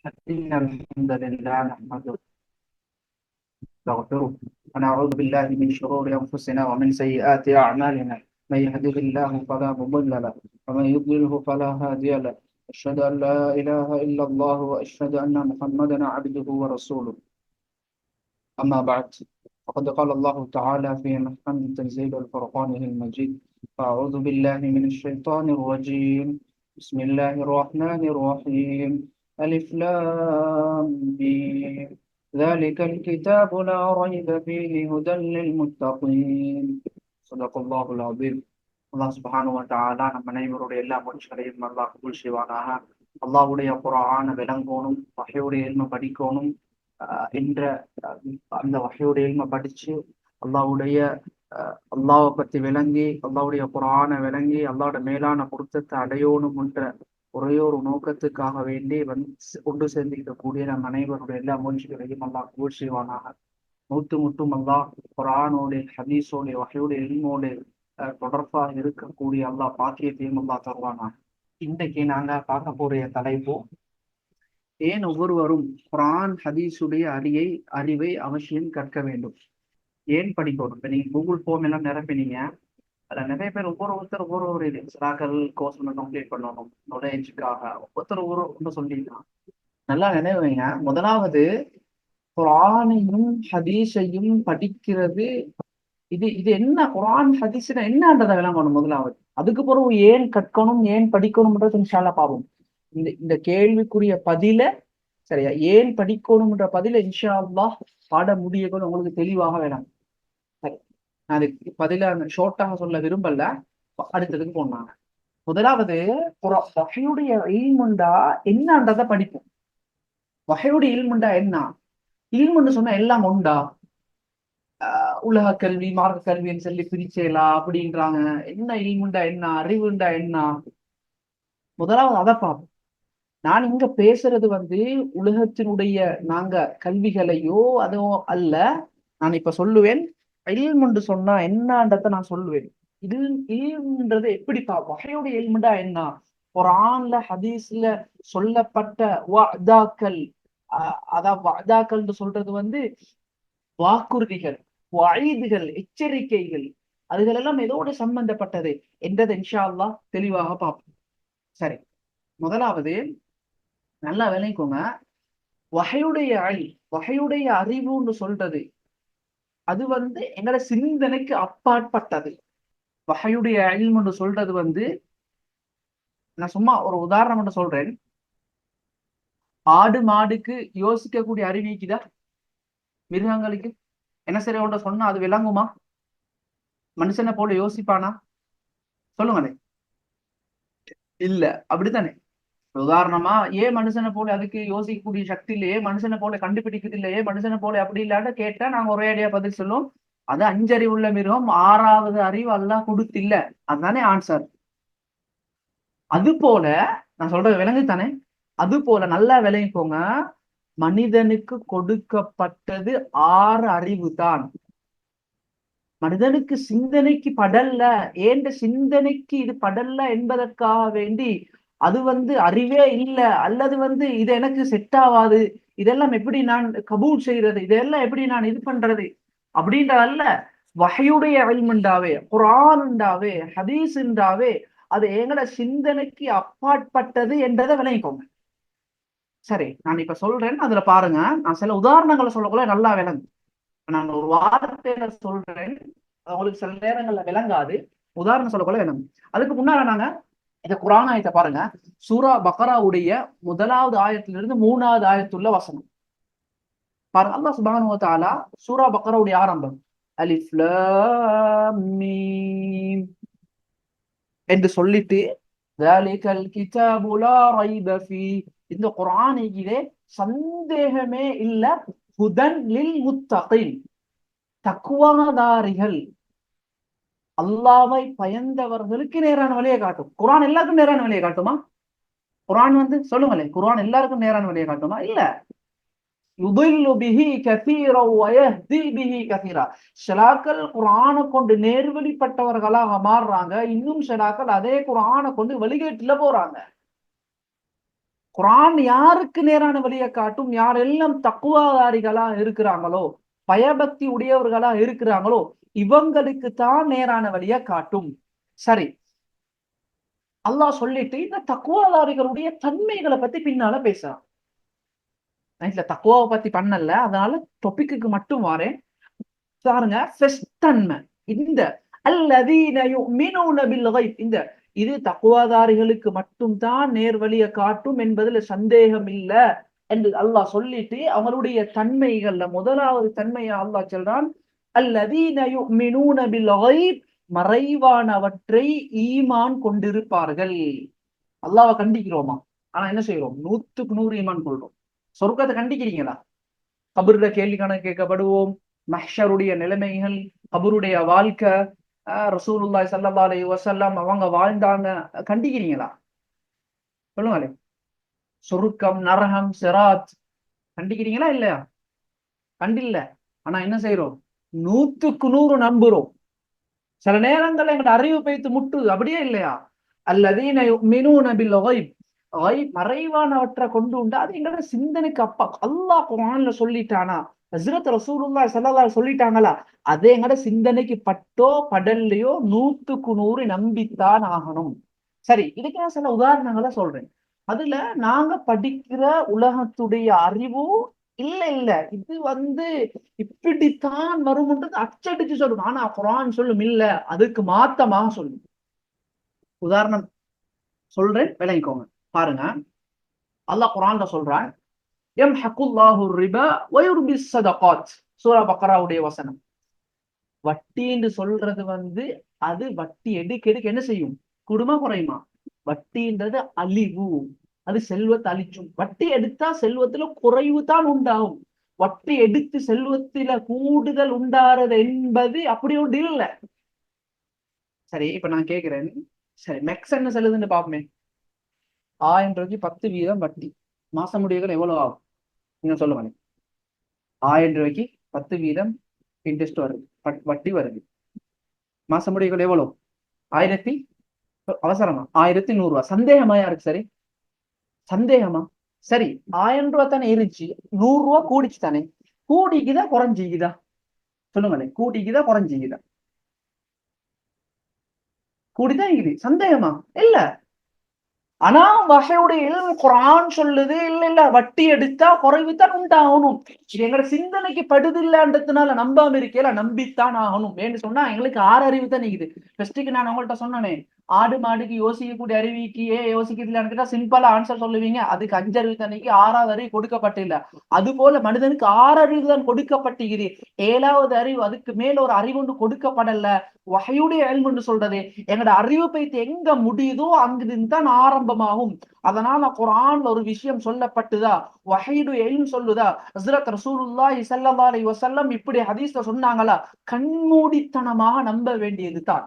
إن الحمد لله نحمده ونستغفره ونعوذ بالله من شرور أنفسنا ومن سيئات أعمالنا. من يهده الله فلا مضل له ومن يضلله فلا هادي له. أشهد أن لا إله إلا الله وأشهد أن محمدا عبده ورسوله. أما بعد، فقد قال الله تعالى في محكم تنزيل الفرقان المجيد: أعوذ بالله من الشيطان الرجيم. بسم الله الرحمن الرحيم. ألف لام ميم. ذلك الكتاب لا ريب فيه هدى للمتقين. صدق الله العظيم. அல்லாஹ் சுப்ஹானஹு வ தஆலா நம் அனைவருடைய எல்லா முயற்சிகளையும் அல்லாஹ் கபூல் செய்வானாக. அல்லாஹ்வுடைய குர்ஆன விளங்கோனும், வஹீயுடைய இல்ம படிக்கோனும் என்ற அந்த வகையுடைய இல்ம படிச்சு அல்லாஹ்வுடைய அல்லாஹ்வை பத்தி விளங்கி, அல்லாஹ்வுடைய குர்ஆனை விளங்கி, அல்லாஹ்வோட மேலான பொருத்தத்தை அடையோணும் என்ற ஒரே ஒரு நோக்கத்துக்காக வேண்டி கொண்டு சேர்ந்திருக்கக்கூடிய நம் அனைவருடைய எல்லா முயற்சிகளையும் அல்லாஹ் கபூல் செய்வானாக. முட்டும் அல்லாஹ் குர்ஆனோட, ஹதீஸோட, வகையோட இல்மோட தொடர்பாக இருக்கக்கூடிய அல்லாஹ் பாக்கியத்தையும் அல்லாஹ் தருவானாக. இன்றைக்கு நாங்க பார்க்க போற தலைப்பு: ஏன் ஒவ்வொருவரும் குர்ஆன் ஹதீஸுடைய அறிவை அவசியம் கற்க வேண்டும், ஏன் படிக்கணும்? இப்ப நீங்க கூகுள் ஃபார்ம் எல்லாம் நிரப்பினீங்க, அதுல நிறைய பேர் ஒவ்வொரு இது சிலாக்கள் கோர்ஸ் கம்ப்ளீட் பண்ணணும், நாலேஜுக்காக ஒவ்வொருத்தர் ஒன்று சொல்லிக்கலாம். நல்லா நினைவுங்க, முதலாவது குர்ஆனையும் ஹதீஸையும் படிக்கிறது. இது இது என்ன குர்ஆன் ஹதீஸ்னா என்னன்றதை விளங்கணும் முதலாவது. அதுக்கு பிறகு ஏன் கற்கணும், ஏன் படிக்கணும்ன்றது இன்ஷா அல்லாஹ் பார்ப்போம். இந்த கேள்விக்குரிய பதில, சரியா, ஏன் படிக்கணும்ன்ற பதில இன்ஷா அல்லாஹ் பாட முடியக்கூட உங்களுக்கு தெளிவாக வேணும். சரி, நான் அதுக்கு பதில ஷோர்ட்டாக சொல்ல விரும்பல, அடுத்ததுக்கு போனாங்க. முதலாவது வஹீயுடைய இல்முண்டா என்னன்றதை படிப்போம். வஹீயுடைய இல்முண்டா என்ன? இல்முன்னு சொன்னா எல்லாம் உண்டா? உலக கல்வி, மார்க்க கல்வின்னு சொல்லி பிரிச்சேலா அப்படின்றாங்க. என்ன இல்முண்டா என்ன, அறிவுண்டா என்ன? முதலாவது அதை பார்ப்போம். நான் இங்க பேசுறது உலகத்தினுடைய நாங்க கல்விகளையோ அதுவும் அல்ல. நான் இப்ப சொல்லுவேன், இல்முண்டு சொன்னா என்னன்றத நான் சொல்லுவேன். இல்முன்றது எப்படி வகையோட இல்முண்டா என்ன? குர்ஆன்ல ஹதீஸ்ல சொல்லப்பட்ட வஅதாக்கள், அதாவது வஅதாக்கள் சொல்றது வாக்குறுதிகள், வஈதுகள், எச்சரிக்கைகள், அதுகள் எல்லாம் எதோடு சம்பந்தப்பட்டது என்றதை இன்ஷா அல்லாஹ் தெளிவாக பார்ப்போம். சரி, முதலாவது நல்லா விளங்கிக்கோங்க. வகையுடைய அறிவுன்னு சொல்றது அது எங்களோட சிந்தனைக்கு அப்பாற்பட்டது. வகையுடைய இல்முன்னு சொல்றது நான் சும்மா ஒரு உதாரணம் மட்டும் சொல்றேன். ஆடு மாடுக்கு யோசிக்கக்கூடிய அறிவிக்குதா? மிருகங்களுக்கு என்ன சரி ஒன்று சொன்னா அது விளங்குமா? மனுஷனை போல யோசிப்பானா? சொல்லுங்களே. இல்ல, அப்படித்தானே? உதாரணமா, ஏன் மனுஷனை போல அதுக்கு யோசிக்கக்கூடிய சக்தி இல்லையே, மனுஷனை போல கண்டுபிடிக்கிறது இல்லையே, மனுஷனை போல அப்படி இல்லாத கேட்டா நாங்க ஒரே அடியா பதில் சொல்லுவோம், அது 5 அறிவுள்ள மிருகம், 6வது அறிவு அல்லாஹ் கொடுத்தில்ல. அதுதானே ஆன்சர். அது போல நான் சொல்றது விளங்குதானே? அது போல நல்லா விளங்கிக்கோங்க, மனிதனுக்கு கொடுக்கப்பட்டது 6 அறிவு தான். மனிதனுக்கு சிந்தனைக்கு படல்ல, ஏண்ட சிந்தனைக்கு இது படல்ல என்பதற்காக வேண்டி அது அறிவே இல்லை, அல்லது இது எனக்கு செட் ஆகாது, இதெல்லாம் எப்படி நான் கபூல் செய்யறது, இதெல்லாம் எப்படி நான் இது பண்றது அப்படின்றதல்ல. வஹீயுடைய இல்முண்டாவே, குர்ஆனுண்டாவே, ஹதீஸுண்டாவே அது எங்கட சிந்தனைக்கு அப்பாற்பட்டது என்றதை விளங்கிக்கோங்க. சரி, நான் இப்ப சொல்றேன், அதுல பாருங்க. நான் சில உதாரணங்களை சொல்லக்குள்ள நல்லா விளங்கு. நான் ஒரு வார்த்தையில சொல்றேன், உங்களுக்கு சில நேரங்கள்ல விளங்காது, உதாரணம் சொல்லக்குள்ள விளங்கு. அதுக்கு முன்னால நாங்க இந்த குர்ஆன் ஆயத்தை பாருங்க. சூரா பக்ராவுடைய 1வது ஆயத்திலிருந்து 3வது ஆயத்துள்ள வசனம் பாருங்க. அல்லாஹ் சுப்ஹானஹு வ தஆலா சூரா பக்ராவுடைய ஆரம்பம் அலிஃப் லாம் மீம் என்று சொல்லிட்டு, ذَلِكَ الْكِتَابُ لَا رَيْبَ فِيهِ, இந்த குர்ஆனிலே சந்தேகமே இல்ல, ஹுதன் லில் முத்தகீன், தக்வாதாரிகள், அல்லாஹ்வை பயந்தவர்களுக்கு நேரான வழியை காட்டும். குர்ஆன் எல்லாருக்கும் நேரான வழியை காட்டுமா? குர்ஆன் சொல்லுங்களேன், குர்ஆன் எல்லாருக்கும் நேரான வழியை காட்டுமா? இல்ல. யுதில்லு பிஹி கஸீரா வ யஹ்தி பிஹி கஸீரா. ஷலாக்கள் குர்ஆனை கொண்டு நேர்வழிப்பட்டவர்களாக மாறுறாங்க, இன்னும் ஷலாக்கள் அதே குர்ஆனை கொண்டு வழிகேட்டுல போறாங்க. குர்ஆன் யாருக்கு நேரான வழியை காட்டும்? யாரெல்லாம் தக்குவாதாரிகளா இருக்கிறாங்களோ, பயபக்தி உடையவர்களா இருக்கிறாங்களோ, இவங்களுக்கு தான் நேரான வழியை காட்டும். சரி, அல்லாஹ் சொல்லிட்டு இந்த தக்குவாதாரிகளுடைய தன்மைகளை பத்தி பின்னால பேசுறான். நைட்ல தக்குவாவை பத்தி பண்ணல, அதனால டாபிக்கு மட்டும் வரேன். பாருங்க, தன்மை இந்த அல்லதீன யுமினூன பில் கைப், இந்த இது தக்குவாதாரிகளுக்கு மட்டும் தான் நேர்வழியை காட்டும் என்பதுல சந்தேகம் இல்ல என்று அல்லாஹ் சொல்லிட்டு அவங்களுடைய தன்மைகள்ல முதலாவது தன்மையை அல்லாஹ் சொல்றான், அல்லதீன யுமினூன பில் கைப், மறைவானவற்றை ஈமான் கொண்டிருப்பார்கள். அல்லாஹ்வை கண்டிக்கிறோமா? ஆனா என்ன செய்யறோம்? 100% ஈமான் கொள்றோம். சொர்க்கத்தை கண்டிக்கிறீங்களா? கபர்ல கேள்வி கணக்கு கேட்கப்படுவோம், மஹ்ஷருடைய நிலைமைகள், கபருடைய வாழ்க்கை, ரசூலுல்லாஹி ஸல்லல்லாஹு அலைஹி வஸல்லம் அவங்க வாழ்ந்தாங்க, கண்டிக்கிறீங்களா? சொல்லுங்களே. சொருக்கம், நரகம், சிராத் கண்டிக்கிறீங்களா இல்லையா? கண்டில்ல. ஆனா என்ன செய்யறோம்? 100% நம்புறோம். சில நேரங்கள்ல எங்க அறிவு பைத்து முட்டுது, அப்படியே இல்லையா? அல்லதீன யுமினூன பில் கைப், மறைவானவற்றை கொண்டு உண்டு, அது எங்களோட சிந்தனைக்கு அப்பா. அல்லாஹ் குர்ஆன்ல சொல்லிட்டானா, ஹஜ்ரத் ரசூலுல்லாஹி ஸல்லல்லாஹு அலைஹி சொல்லிட்டாங்களா, அதே எங்கட சிந்தனைக்கு பட்டோ படல்லையோ 100% நம்பித்தான் ஆகணும். சரி, இதுக்கு நான் சில உதாரணங்களை சொல்றேன். அதுல நாங்க படிக்கிற உலகத்துடைய அறிவு இல்ல இல்ல இது இப்படித்தான் வரும்ன்றது அச்சடிச்சு சொல்லும். ஆனா குர்ஆன் சொல்லும் இல்ல, அதுக்கு மாத்தமாக சொல்லும். உதாரணம் சொல்றேன், விளங்கிக்கோங்க. பாருங்க, அல்லாஹ் குர்ஆன்ல சொல்றான், யம்ஹகுல்லாஹு ரிபா வ யுர்பிஸ் ஸதகாத். சூரா பக்ராவுடைய வசனம். வட்டின்னு சொல்றது அது வட்டி எடுக்க எடுக்க என்ன செய்யும்? குடும்ப குறையுமா? வட்டின்றது அழிவு, அது செல்வத்தை அழிச்சும். வட்டி எடுத்தா செல்வத்துல குறைவு தான் உண்டாகும். வட்டி எடுத்து செல்வத்தில கூடுதல் உண்டாறது என்பது அப்படி ஒன்று இல்ல. சரி, இப்ப நான் கேக்குறேன், சரி மெக்ஸ் என்ன செல்லுதுன்னு பாப்போமே. 1000 ரூபாய்க்கு 10% வட்டி, மாச முடிவுகள் எவ்வளவு ஆகும்? நீங்க சொல்லுங்க. 1000 ரூபாய்க்கு 10% இன்ட்ரெஸ்ட் வருது, வட்டி வருது. மாச முடிவுகள் எவ்வளவு? 1000, அவசரமா 1100 ரூபாய். சந்தேகமா யாருக்கு? சரி, சந்தேகமா? சரி, 1000 ரூபாய் தானே இருந்துச்சு, 100 ரூபாய் கூடிச்சு தானே. கூடிக்குதா குறைஞ்சிக்குதா? சொல்லுங்களேன், கூடிக்குதா குறைஞ்சிக்குதா? கூடிதான் இருக்குது. சந்தேகமா? இல்ல. ஆனா வகையுடைய குர்ஆன் சொல்லுது இல்ல இல்ல, வட்டி எடுத்தா குறைவுதான் உண்டாகணும். இது எங்களோட சிந்தனைக்கு படுதில்லன்றதுனால நம்பாம இருக்கல, நம்பித்தான் ஆகணும். ஏன்னு சொன்னா எங்களுக்கு 6 அறிவு தான் இருக்குது. ஃபர்ஸ்ட்டுக்கு நான் உங்கள்கிட்ட சொன்னேனே, ஆடு மாடுக்கு யோசிக்கக்கூடிய அறிவிக்கு ஏன் யோசிக்கிறதுலான்னு கேட்டா சிம்பிளா ஆன்சர் சொல்லுவீங்க. அதுக்கு 5 அறிவு தண்ணிக்கு 6வது அறிவு கொடுக்கப்பட்டில்ல. அது போல மனிதனுக்கு 6 அறிவு தான் கொடுக்கப்பட்டிருக்குது. 7வது அறிவு, அதுக்கு மேல ஒரு அறிவு ஒன்று கொடுக்கப்படல. வஹையுடைய இல்ம் சொல்றது எங்களோட அறிவு பைத்து எங்க முடியுதோ அங்கிருந்து தான் ஆரம்பமாகும். அதனால குர்ஆன்ல ஒரு விஷயம் சொல்லப்பட்டுதா, வஹையுடைய இல்ம் சொல்லுதா, ஹஜ்ரத் ரசூலுல்லாஹி ஸல்லல்லாஹு அலைஹி வஸல்லம் இப்படி ஹதீஸ்ல சொன்னாங்களா, கண்மூடித்தனமாக நம்ப வேண்டியது தான்.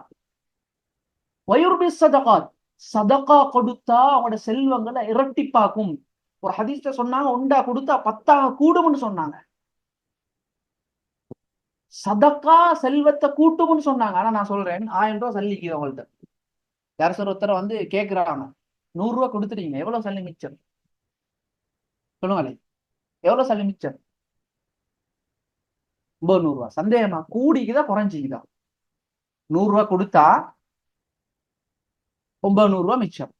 வயுர்பி ஸதகாத், சதகா கொடுத்தா அவங்களோட செல்வங்களை இரட்டிப்பாக்கும். ஒரு ஹதீஸ்ல சொன்னாங்க, ஒண்டா கொடுத்தா 10 கூடும்னு சொன்னாங்க. சதக்கா செல்வத்தை கூட்டும்னு சொன்னாங்க. ஆனா நான் சொல்றேன், 1000 ரூபாய் சல்லிக்குது அவங்கள்ட்ட. யார் சார் ஒருத்தர் கேட்கிறாங்க, 100 ரூபாய் கொடுத்துட்டீங்க, எவ்வளவு சல்லி மிச்சம்? சொல்லுங்களேன், எவ்வளவு சல்லி மிச்சம்? 900 ரூபாய். சந்தேகமா? கூடிக்குதா குறைஞ்சிக்குதா? 100 ரூபாய் கொடுத்தா 900 ரூபாய் மிச்சம்.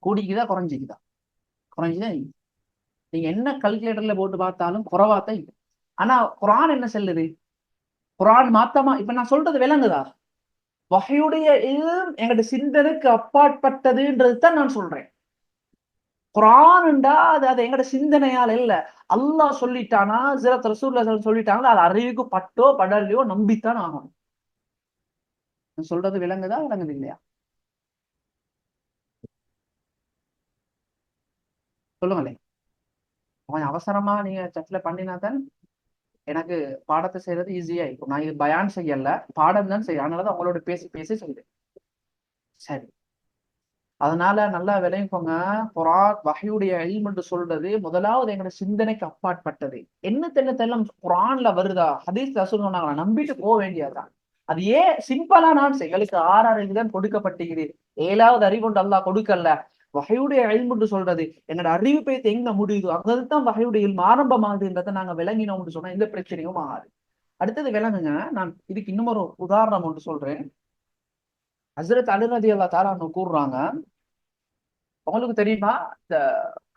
கூடிக்குதா குறைஞ்சிக்குதா? குறைஞ்சுதான். நீங்க என்ன கல்குலேட்டர்ல போட்டு பார்த்தாலும் குறைவாத்தான். ஆனா குர்ஆன் என்ன சொல்லுது? குர்ஆன் மாத்தமா? இப்ப நான் சொல்றது விளங்குதா? வஹையுடைய இல்ம் எங்களுடைய சிந்தனைக்கு அப்பாற்பட்டதுன்றது தான் நான் சொல்றேன். குர்ஆன்டா அது எங்கட சிந்தனையால இல்ல. அல்லாஹ் சொல்லிட்டானா, ஹஜ்ரத் ரசூலுல்லாஹி சொல்லிட்டாங்களா, அது அறிவுக்கு பட்டோ படலையோ நம்பித்தான் ஆகணும். சொல்றது விளங்குதா? விளங்குது இல்லையா? சொல்லுங்களேன். கொஞ்சம் அவசரமா நீங்க சட்ல பண்ணினா தான் எனக்கு பாடத்தை செய்யறது ஈஸியா இருக்கும். நான் இது பயான் செய்யல, பாடம் தான் செய்ய. அதனாலதான் உங்களோட பேசி பேசி செய்யுது. சரி, அதனால நல்லா விளைவிப்போங்க. குர்ஆன் வஹ்யுடைய இல்ம் என்று சொல்றது முதலாவது எங்களோட சிந்தனைக்கு அப்பாற்பட்டது. என்ன தெல்லாம் குர்ஆன்ல வருதா, ஹதீஸ்ல சொன்னாங்களா, நம்பிட்டு போக வேண்டியதுதான். அது ஏன் சிம்பிளா நான் எங்களுக்கு 6 அறிவு தான் கொடுக்கப்பட்டிருக்குது, 7வது அறிவு கொண்டு அல்லாஹ் கொடுக்கல. வகையுடைய இல்முன்னு சொல்றது என்னோட அறிவு பேத்து எங்க முடியுதோ அங்கதான் வகையுடைய இல்மு ஆரம்பமாகுதுன்றதை நாங்க விளங்கினோம்னு சொன்னா எந்த பிரச்சனையும் ஆகாது. அடுத்தது விளங்குங்க, நான் இதுக்கு இன்னும் ஒரு உதாரணம் ஒன்று சொல்றேன். ஹஸ்ரத் அலி ரலியல்லாஹு தஆலா அன்ஹு கூறுறாங்க, உங்களுக்கு தெரியுமா இந்த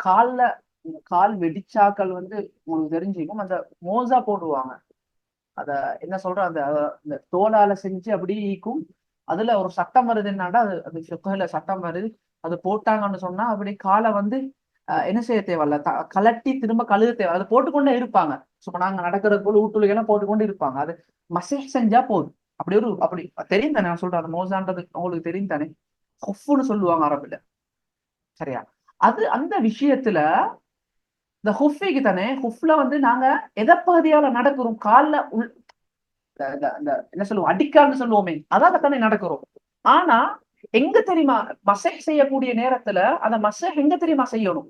கால்ல கால் வெடிச்சாக்கள் வந்து உங்களுக்கு தெரிஞ்சுக்கும் அந்த மோசா போடுவாங்க. அத என்ன சொல்ற அந்த இந்த தோலால செஞ்சு அப்படி ஈக்கும். அதுல ஒரு சட்டம் வருது என்னன்னா அது ஃபிக்ஹ்ல சட்டம் வருது. அது போட்டாங்கன்னு சொன்னா அப்படி காலை வந்து என்ன செய்ய தேவையில்ல, கலட்டி திரும்ப கழுக தேவை, அதை போட்டுக்கொண்டே இருப்பாங்க. சும்மா நாங்க நடக்கிறது போல ஊட்டுலாம் போட்டுக்கொண்டு இருப்பாங்க. அது மசேஜ் செஞ்சா போதும். அப்படி தெரியும் தானே நான் சொல்றேன், அந்த மோசான்றது உங்களுக்கு தெரியும் தானே, ஹுஃப்னு சொல்லுவாங்க அரபுல. சரியா? அது அந்த விஷயத்துல இந்த ஹுஃபிக்கு தானே, ஹுஃப்ல வந்து நாங்க எதை பகுதியால நடக்கிறோம், கால்ல என்ன சொல்லுவோம், அடிக்கால்னு சொல்லுவோமே, அதால தானே நடக்கிறோம். ஆனா எங்க தெரியுமா மசேஜ் செய்யக்கூடிய நேரத்துல அந்த மசேஜ் எங்க தெரியுமா செய்யணும்,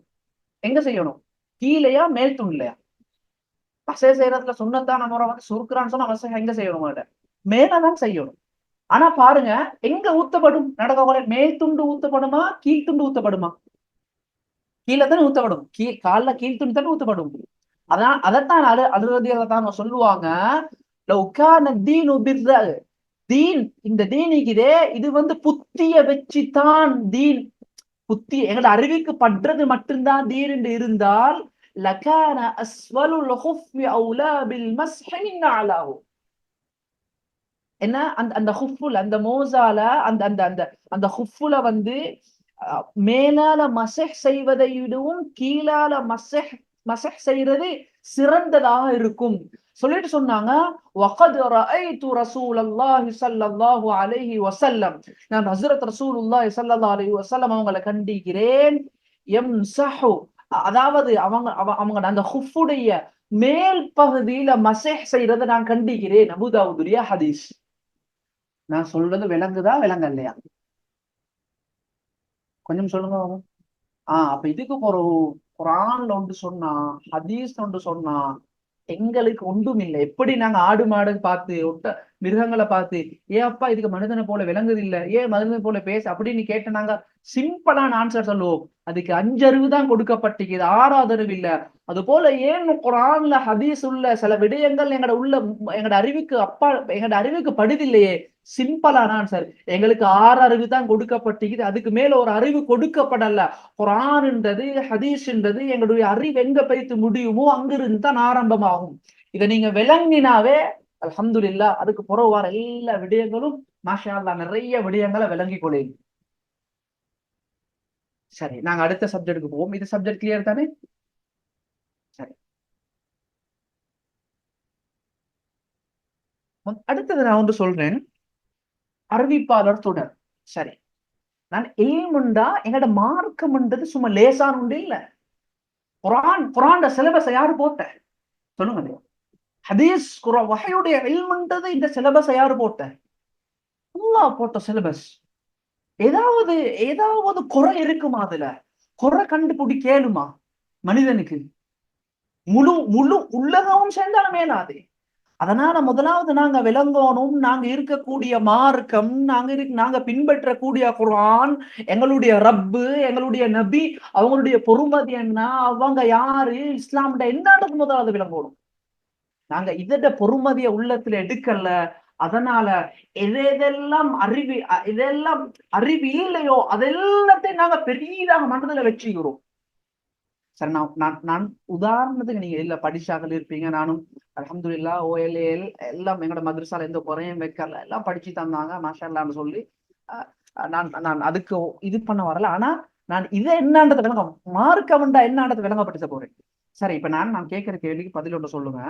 எங்க செய்யணும், கீழையா மேல் துண்லையா? மசேஜ் செய்யறதுல சுண்ணத்தான முறை வந்து சுருக்குறான்னு சொன்னா மசேஜ் எங்க செய்யணும், மேலதான் செய்யணும். ஆனா பாருங்க, எங்க ஊத்தப்படும் நடக்க, மேல் துண்டு ஊத்தப்படுமா கீழ் துண்டு ஊத்தப்படுமா? கீழே தானே ஊத்தப்படும், கால்ல கீழ் துண்டு தானே ஊத்தப்படும். அதான் அதைத்தான் அழுறதியதான் சொல்லுவாங்க, தீன் இந்த தீனிக்குதே இது வந்து புத்திய வச்சுதான் தீன், புத்தி எங்களோட அறிவுக்கு படுறது மட்டும்தான் தீன் என்று இருந்தால் லகான அஸ்வலுல் ஹுஃபி அவுலா பில் மஸ்ஹி மின் அலாஹு. என்ன அந்த அந்த ஹுஃபுல அந்த மோசால அந்த அந்த அந்த அந்த ஹுஃபுல வந்து மேலால மசஹ் செய்வதை விடவும் கீழால மசஹ் மசஹ் செய்யறது சிறந்ததாக இருக்கும் சொல்லிட்டு சொன்னாங்க. வகத் ரஅய்து ரசூலல்லாஹி ஸல்லல்லாஹு அலைஹி வஸல்லம், நான் ஹஜ்ரத் ரசூலுல்லாஹி ஸல்லல்லாஹு அலைஹி வஸல்லம் அவங்களை கண்டிக்கிறேன். யம்ஸஹு, அதாவது அவங்க அந்த ஹுஃபுடைய மேல் பகுதியில மசஹ் செய்யறதை நான் கண்டிக்கிறேன். அபூ தாவூதுடைய ஹதீஸ். நான் சொல்றது விளங்குதா விளங்கலையா? கொஞ்சம் சொல்லுங்க. அப்ப இதுக்கு ஒரு குரான்ல ஒன்று சொன்னா, ஹதீஸ் ஒன்று சொன்னா எங்களுக்கு ஒன்றும் இல்லை. எப்படி நாங்க ஆடு மாடு பார்த்து ஒட்ட மிருகங்களை பார்த்து ஏன் அப்பா இதுக்கு மனிதனை போல விளங்குது இல்ல, ஏன் மனிதனை போல பேச அப்படின்னு கேட்ட நாங்க சிம்பிளான ஆன்சர் சொல்லுவோம். அதுக்கு 5 அறிவு தான் கொடுக்கப்பட்டிருக்குது, 6வது அறிவு இல்ல. அது போல ஏன் குரான்ல ஹதீஸ் உள்ள சில விடயங்கள் எங்கட அறிவுக்கு அப்பா எங்கட அறிவுக்கு படுதில்லையே? சிம்பிளான ஆன்சர், எங்களுக்கு 6 அறிவு தான் கொடுக்கப்பட்டிருக்குது, அதுக்கு மேல ஒரு அறிவு கொடுக்கப்படல. குரான்ன்றது ஹதீஸ்ன்றது எங்களுடைய அறிவு எங்க போய்த்து முடியுமோ அங்கிருந்து தான் ஆரம்பமாகும். இதை நீங்க விளங்கினாவே அல்ஹம்துலில்லாஹ், அதுக்கு புறவு வர எல்லா விடயங்களும் மாஷா அல்லாஹ் நிறைய விடயங்களை விளங்கி கொள்ளுங்க. சரி, நாங்க அடுத்த சப்ஜெக்டுக்கு போவோம். இது சப்ஜெக்ட் கிளியர் தானே? சரி, அடுத்தது நான் வந்து சொல்றேன், அறிவிப்பாளர் தொடர். சரி, நான் இல்முண்டா எங்கட மார்க்கம்ன்றது சும்மா லேசான உண்டு இல்ல. குரான் சிலபஸ் யாரு போட்ட சொல்லுங்க? ஹதீஸ் வஹையுடைய இல்முன்றது இந்த சிலபஸ் யாரு போட்ட? அல்லாஹ் போட்ட சிலபஸ். ஏதாவது ஏதாவது குறை இருக்குமா? அதுல குறை கண்டுபிடிக்கலுமா மனிதனுக்கு? முழு முழு உலகமும் சேர்ந்தாலும் மேலாது. அதனால முதலாவது நாங்க விளங்கணும், நாங்க இருக்கக்கூடிய மார்க்கம், நாங்க பின்பற்றக்கூடிய குர்ஆன், எங்களுடைய ரப்பு, எங்களுடைய நபி, அவங்களுடைய பொறுமதி என்ன, அவங்க யாரு, இஸ்லாம்ட என்னன்றது முதலாவது விளங்கணும். நாங்க இதோட பொறுமதிய உள்ளத்துல எடுக்கல. அதனால எதெல்லாம் இதெல்லாம் அறிவு இல்லையோ அதெல்லாத்தையும் நாங்க பெரியதாக மனதுல வச்சுக்கிறோம். சரி, நான் உதாரணத்துக்கு நீங்க இல்ல படிச்சாக்கள் இருப்பீங்க, நானும் அல்ஹம்துலில்லாஹ் OLL எல்லாம் எங்களோட மதரசால எந்த குறையும் வைக்கல, எல்லாம் படிச்சு தந்தாங்க மாஷா அல்லாஹ்னு சொல்லி. நான் நான் அதுக்கு இது பண்ண வரல. ஆனா நான் இதை என்னன்றதை விளங்க, மார்க்கம்ண்டா என்னன்றதை விளங்கப்படுத்த போறேன். சரி, இப்ப நான் கேட்கிற கேள்விக்கு பதில் ஒன்று சொல்லுங்க.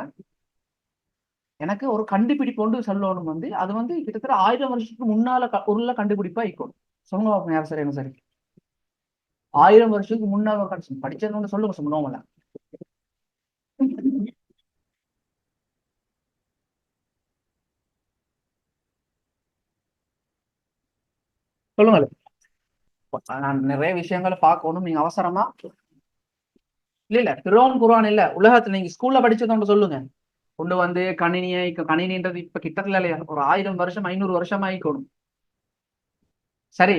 எனக்கு ஒரு கண்டுபிடிப்பு ஒன்று சொல்லணும், வந்து அது வந்து கிட்டத்தட்ட 1000 வருஷத்துக்கு முன்னால உள்ள கண்டுபிடிப்பா இருக்கும். சொல்லுங்க யார் சரி? என்ன சரி? 1000 வருஷத்துக்கு முன்னால படிச்சது ஒன்று சொல்லுங்க சொல்லுவோம்ல. சொல்லுங்க. நான் நிறைய விஷயங்களை பார்க்கணும், நீங்க அவசரமா இல்ல திருவான் குர்ஆன் இல்ல, உலகத்துல நீங்க ஸ்கூல்ல படிச்சது ஒன்று சொல்லுங்க. கொண்டு வந்து கணினின்றது இப்ப கிட்டத்துல இல்லையா, ஒரு 1000 வருஷம் 500 வருஷம் ஆயிக்கணும். சரி,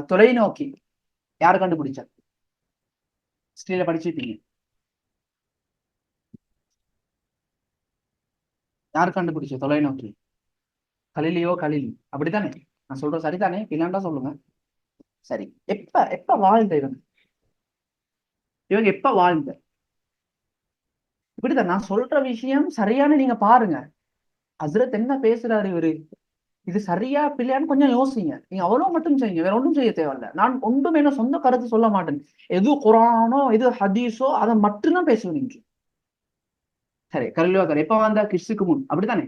தொலைநோக்கி யாரு கண்டுபிடிச்சா? ஹிஸ்டரியில படிச்சிருப்பீங்க. யாரு கண்டுபிடிச்ச தொலைநோக்கி? கலிலியோ கலிலி, அப்படித்தானே? நான் சொல்ற சரிதானே? இல்லைன்னா சொல்லுங்க. சரி. எப்ப எப்ப வாழ்ந்த இவங்க? இவங்க எப்ப வாழ்ந்த? இப்படிதான் நான் சொல்ற விஷயம் சரியான, நீங்க பாருங்க ஹஸ்ரத் என்ன பேசுறாரு இவரு. இது சரியா பிள்ளையான்னு கொஞ்சம் யோசிங்க. நீங்க அவ்வளவு மட்டும் செய்யுங்க, வேற ஒன்றும் செய்ய தேவையில்ல. நான் ஒன்றும் என்ன சொந்த கருத்து சொல்ல மாட்டேன். எது குரானோ எது ஹதீஸோ அதை மட்டும்தான் பேசுவேன் நீங்க. சரி, கல்வியோகர் எப்ப வாழ்ந்தா? கிறிஸ்துக்கு முன், அப்படித்தானே?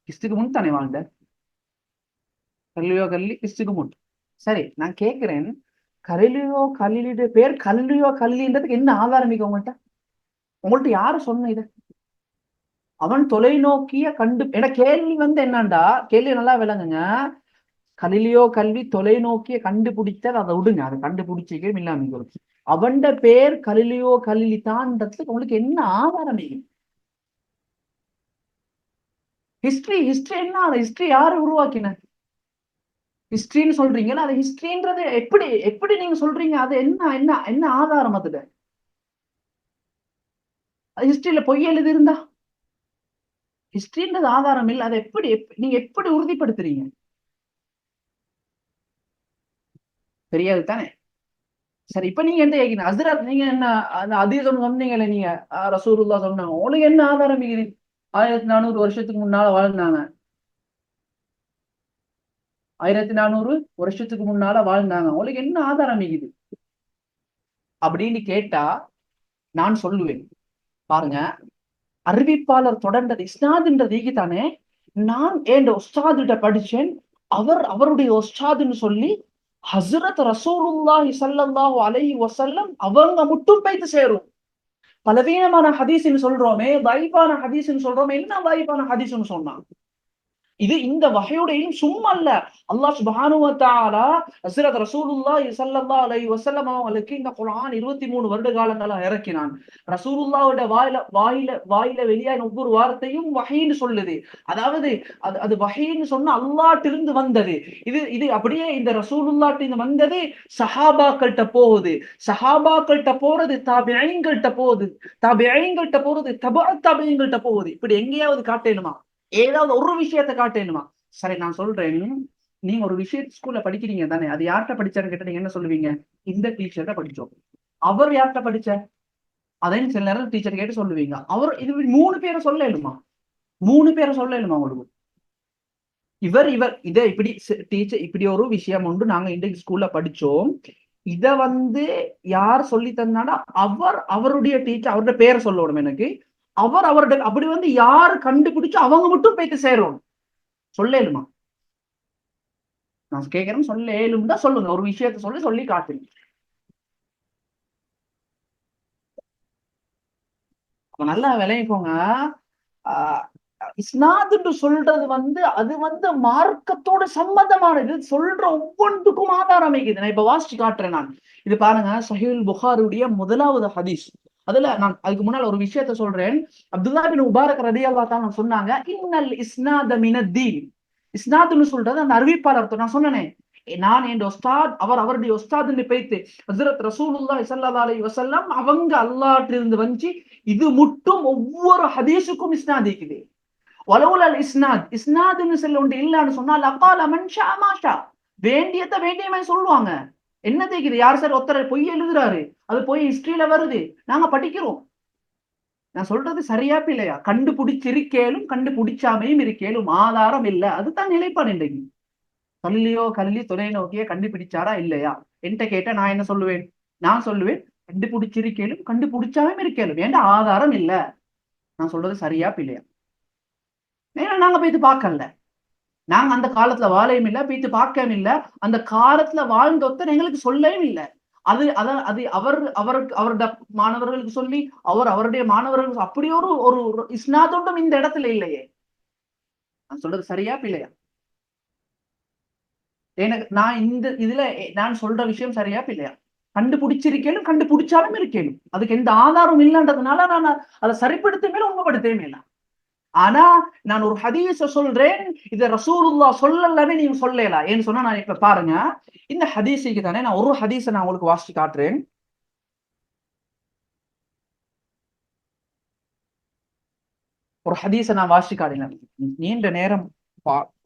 கிறிஸ்துக்கு முன் தானே வாழ்ந்த? கல்வியோ கல்வி கிறிஸ்துக்கு முன். சரி, நான் கேட்கிறேன், கலிலியோ கலிலியுடைய பேர் கல்லியோ கல்லின்றதுக்கு என்ன ஆதாரம் இருக்கு உங்கள்கிட்ட? உங்கள்ட்ட யாரு சொன்ன இத? அவன் தொலைநோக்கிய என கேள்வி என்னண்டா, கேள்வி நல்லா விளங்குங்க. கலிலியோ கல்வி தொலைநோக்கிய கண்டுபிடித்தது, அதை விடுங்க, அதை கண்டுபிடிச்சிக்கே இல்லாம அவன் பேர் கலிலியோ கலிலி தான்றதுக்கு உங்களுக்கு என்ன ஆதாரம்? ஹிஸ்டரி ஹிஸ்டரி என்ன? ஹிஸ்டரி யாரு உருவாக்கின? ஹிஸ்டரின்னு சொல்றீங்களா? அது ஹிஸ்டரின்றது எப்படி எப்படி நீங்க சொல்றீங்க? அது என்ன என்ன என்ன ஆதாரம் அதுல? அது ஹிஸ்டரியில பொய் எழுதி இருந்தா? ஹிஸ்டரின்றது ஆதாரம் இல்ல. அதை எப்படி நீங்க எப்படி உறுதிப்படுத்துறீங்க? தெரியாது தானே? சரி, இப்ப நீங்க என்ன கேட்கணும்? ஹஸ்ரத் நீங்க என்ன அந்த அதீதம் சொன்னீங்கல்ல நீங்க, ரசூலுல்லா சொன்னாங்க, உங்களுக்கு என்ன ஆதாரம் இது? 1400 வருஷத்துக்கு முன்னால வாழ்ந்தாங்க. 1400 வருஷத்துக்கு முன்னால வாழ்ந்தாங்க, உங்களுக்கு என்ன ஆதாரம் இது அப்படின்னு கேட்டா நான் சொல்லுவேன். பாருங்க, அறிவிப்பாளர் தொடர்ந்தது இஸ்னாதுன்றது தானே. நான் என் உஸ்தாதிட்ட படிச்சேன், அவருடைய உஸ்தாதுன்னு சொல்லி ஹஸ்ரத் ரசூலுல்லாஹி ஸல்லல்லாஹு அலைஹி வஸல்லம் அவங்க மட்டும் போய்த்து சேரும். பலவீனமான ஹதீஸ்ன்னு சொல்றோமே, தைஃபான ஹதீஸ்ன்னு சொல்றோமே, என்ன தைஃபான ஹதீஸ்ன்னு சொன்னா? இது இந்த வகையுடையும் சும்மா இல்ல. அல்லாஹ் சுப்ஹானஹு வ தஆலா ஹஸ்ரத் ரசூலுல்லாஹி ஸல்லல்லாஹு அலைஹி வஸல்லம் அவங்களுக்கு இந்த குர்ஆன் 23 வருட காலங்களா இறக்கினான். ரசூலுல்லாஹ்வோட வாயில வெளியான ஒவ்வொரு வார்த்தையும் வஹீன்னு சொல்லுது. அதாவது அது அது வஹீன்னு சொன்னா அல்லாஹ்ட்டிருந்து வந்தது. இது இது அப்படியே இந்த ரசூலுல்லாஹ்ட்டிருந்து வந்தது சஹாபாக்கள்ட்ட போகுது. சஹாபாக்கள்ட்ட போறது தாபிஈன்கள்ட்ட போகுது. தாபிஈன்கள்ட்ட போறது தபஅத் தாபிஈன்கள்ட்ட போகுது. இப்படி எங்கேயாவது காட்டேனுமா? ஏதாவது ஒரு விஷயத்தை காட்டேனுமா? சரி, நான் சொல்றேன். நீங்க ஒரு விஷயத்த ஸ்கூல்ல படிக்கிறீங்க தானே, அது யார்கிட்ட படிச்சான்னு கேட்டா நீங்க என்ன சொல்லுவீங்க? இந்த டீச்சர்கிட்ட படிச்சோம். அவர் யார்கிட்ட படிச்ச? அதையும் சில நேரம் டீச்சர் கேட்டு சொல்லுவீங்க. அவர் இது 3 பேரை சொல்லலுமா? 3 பேரை சொல்லலுமா உங்களுக்கு? இவர் இவர் இதை இப்படி டீச்சர் இப்படி ஒரு விஷயம் உண்டு, நாங்க இன்றைக்கு ஸ்கூல்ல படிச்சோம், இத யார் சொல்லி தந்தானா அவருடைய டீச்சர், அவருடைய பேரை சொல்லணும் எனக்கு. அவருடைய அப்படி யாரு கண்டுபிடிச்சு அவங்க மட்டும் போயிட்டு சேரும். சொல்லேலுமா? நான் கேட்கிறேன், சொல்லேலும் தான் சொல்லுங்க. ஒரு விஷயத்த சொல்லி சொல்லி காட்டுங்க. நல்லா விளைவிக்கோங்க. இஸ்னாதுன்னு சொல்றது அது மார்க்கத்தோட சம்பந்தமானது. சொல்ற ஒவ்வொன்றுக்கும் ஆதாரம் இருக்குது. நான் இப்ப வாசிச்சு காட்டுறேன். நான் இது பாருங்க, சஹீஹுல் புகாரியுடைய முதலாவது ஹதீஸ். அதுல நான் அதுக்கு முன்னால ஒரு விஷயத்த சொல்றேன். அப்துல்லா பின் முபாரக் ரலியல்லாஹு தஆலா சொன்னாங்க, இன்னல் இஸ்னாத மினத்தீன். இஸ்னாதுன்னு சொல்றது அந்த அறிவிப்பாளர் நான் சொன்னேனே, நான் என் உஸ்தாத், அவருடைய உஸ்தாதுன்னு பேய்த்து ஹஜ்ரத் ரசூலுல்லாஹி ஸல்லல்லாஹு அலைஹி வஸல்லம் அவங்க அல்லாஹ்ட்டிருந்து வந்து இது மட்டும் ஒவ்வொரு ஹதீஸுக்கும் இஸ்னாத் இருக்குது. வலவுலல் இஸ்னாத், இஸ்னாத்னு சொல்ல ஒன்று இல்லன்னு சொன்னா லகால மன் ஷா மா ஷா, வேண்டியத வேண்டியவன் சொல்லுவாங்க. என்ன தேக்குது? யார் சார் ஒருத்தர் பொய் எழுதுறாரு, அது போய் ஹிஸ்டரியில வருது, நாங்க படிக்கிறோம். நான் சொல்றது சரியா இல்லையா? கண்டுபிடிச்சிருக்கேலும் கண்டுபிடிச்சாமையும் இருக்கேலும் ஆதாரம் இல்ல. அதுதான் நிலைப்பாடு இன்றைக்கு. கல்லியோ கல்லி தொலைநோக்கிய கண்டுபிடிச்சாரா இல்லையா என்கிட்ட கேட்டா நான் என்ன சொல்லுவேன்? நான் சொல்லுவேன், கண்டுபிடிச்சிருக்கேலும் கண்டுபிடிச்சாலும் இருக்கேலும் ஏன்டா ஆதாரம் இல்ல. நான் சொல்றது சரியா இல்லையா? ஏன்னா நாங்க போயிட்டு பார்க்கல. நாங்க அந்த காலத்துல வாழையும் இல்ல, போயிட்டு பார்க்கவும் இல்ல. அந்த காலத்துல வாழ்ந்த ஒருத்தர் எங்களுக்கு சொல்லவும் இல்ல. அது அது அவருக்கு அவருடைய மாணவர்களுக்கு சொல்லி அவருடைய மாணவர்களுக்கு அப்படி ஒரு ஒரு இஸ்னாதொண்டும் இந்த இடத்துல இல்லையே. நான் சொல்றது சரியா இல்லையா? எனக்கு நான் இந்த இதுல நான் சொல்ற விஷயம் சரியா இல்லையா? கண்டுபிடிச்சிருக்கேனும் கண்டுபிடிச்சாலும் இருக்கேனும் அதுக்கு எந்த ஆதாரம் இல்லைன்றதுனால நான் அதை சரிப்படுத்தவே உண்மைப்படுத்தவே இல்லை. ஆனா நான் ஒரு ஹதீஸ சொல்றேன், இத ரசூலுல்லாஹ் சொல்லலன்னு நீங்க சொல்லலாம். ஏன்னு சொன்னா நான் இப்ப பாருங்க, இந்த ஹதீஸுக்கு தானே நான் ஒரு ஹதீஸ நான் உங்களுக்கு வாசிச்சு காட்டுறேன். ஒரு ஹதீஸ நான் வாசிச்சு காட்டினேன். நீண்ட நேரம்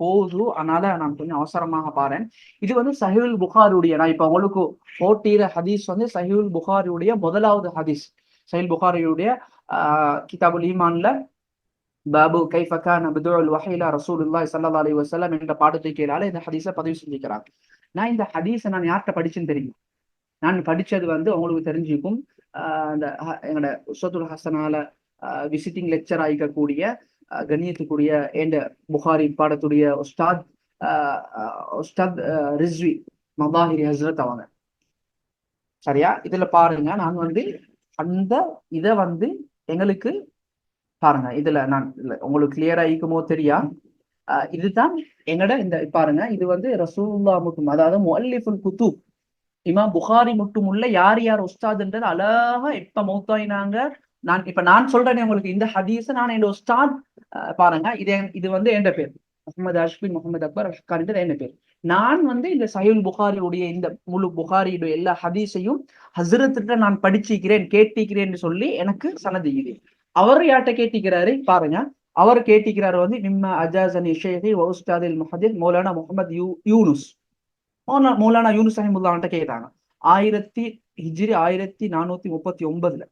போகுது, அதனால நான் கொஞ்சம் அவசரமாக பாறேன். இது வந்து சஹீஹுல் புகாரியுடைய, நான் இப்ப உங்களுக்கு போட்டியில ஹதீஸ் வந்து சஹீஹுல் புகாரியுடைய முதலாவது ஹதீஸ். சஹீஹுல் புகாரியுடைய கிதாபுல் ஈமான்ல பாபு கைஃப கான பிதுஉல் வஹி இலா ரசூலுல்லாஹி ஸல்லல்லாஹு அலைஹி வஸல்லம் என்ற பாடத்தை கீழால இந்த ஹதீஸை பதிவு செஞ்சிருக்கிறாங்க. நான் இந்த ஹதீஸை நான் யார்கிட்ட படிச்சேன்னு தெரியும். நான் படிச்சது வந்து உங்களுக்கு தெரிஞ்சுக்கும், அந்த எங்களோட உஸ்வத்துல் ஹசனால விசிட்டிங் லெக்சர் ஆகிக்கக்கூடிய கண்ணியத்துக்குரிய என்ற புகாரி பாடத்துடைய உஸ்தாத் ரிஸ்வி மதாஹிரி ஹஸ்ரத் அவங்க. சரியா? இதுல பாருங்க, நான் வந்து அந்த இதை வந்து எங்களுக்கு பாருங்க, இதுல நான் உங்களுக்கு கிளியரா இருக்குமோ தெரியா, இதுதான் எங்கட இந்த பாருங்க, இது வந்து ரசூலுல்லாஹ் மட்டும், அதாவது முஅல்லிஃபுல் குதுப் இமாம் புகாரி மட்டும் உள்ள யார் யார் உஸ்தாத்ன்றது அழகா எப்ப மௌத்தாயினாங்க. நான் சொல்றேனே உங்களுக்கு இந்த ஹதீஸ நான் என் உஸ்தாத் பாருங்க, இது வந்து என் பேர் முகமது அஷ்பின் முகமது அக்பர் அஷ்காரின்றது என்ன பேர். நான் வந்து இந்த சஹீஹுல் புகாரியுடைய இந்த முழு புகாரியுடைய எல்லா ஹதீஸையும் ஹஸ்ரத்திட்ட நான் படிச்சிக்கிறேன் கேட்டிக்கிறேன்னு சொல்லி எனக்கு சனதிக்குது. அவர் யார்கிட்ட கேட்டிக்கிறாரு பாருங்க, அவர் கேட்டிக்கிறாரு வந்து மிம்ம அஜாசனி ஷேഖி வ உஸ்தாதில் முஹத்திஸ் மௌலானா முஹம்மது யூனுஸ். மௌலானா யூனுஸ் ரஹிமுல்லாஹ்ட்ட கேட்டாங்க. ஹிஜ்ரி 1439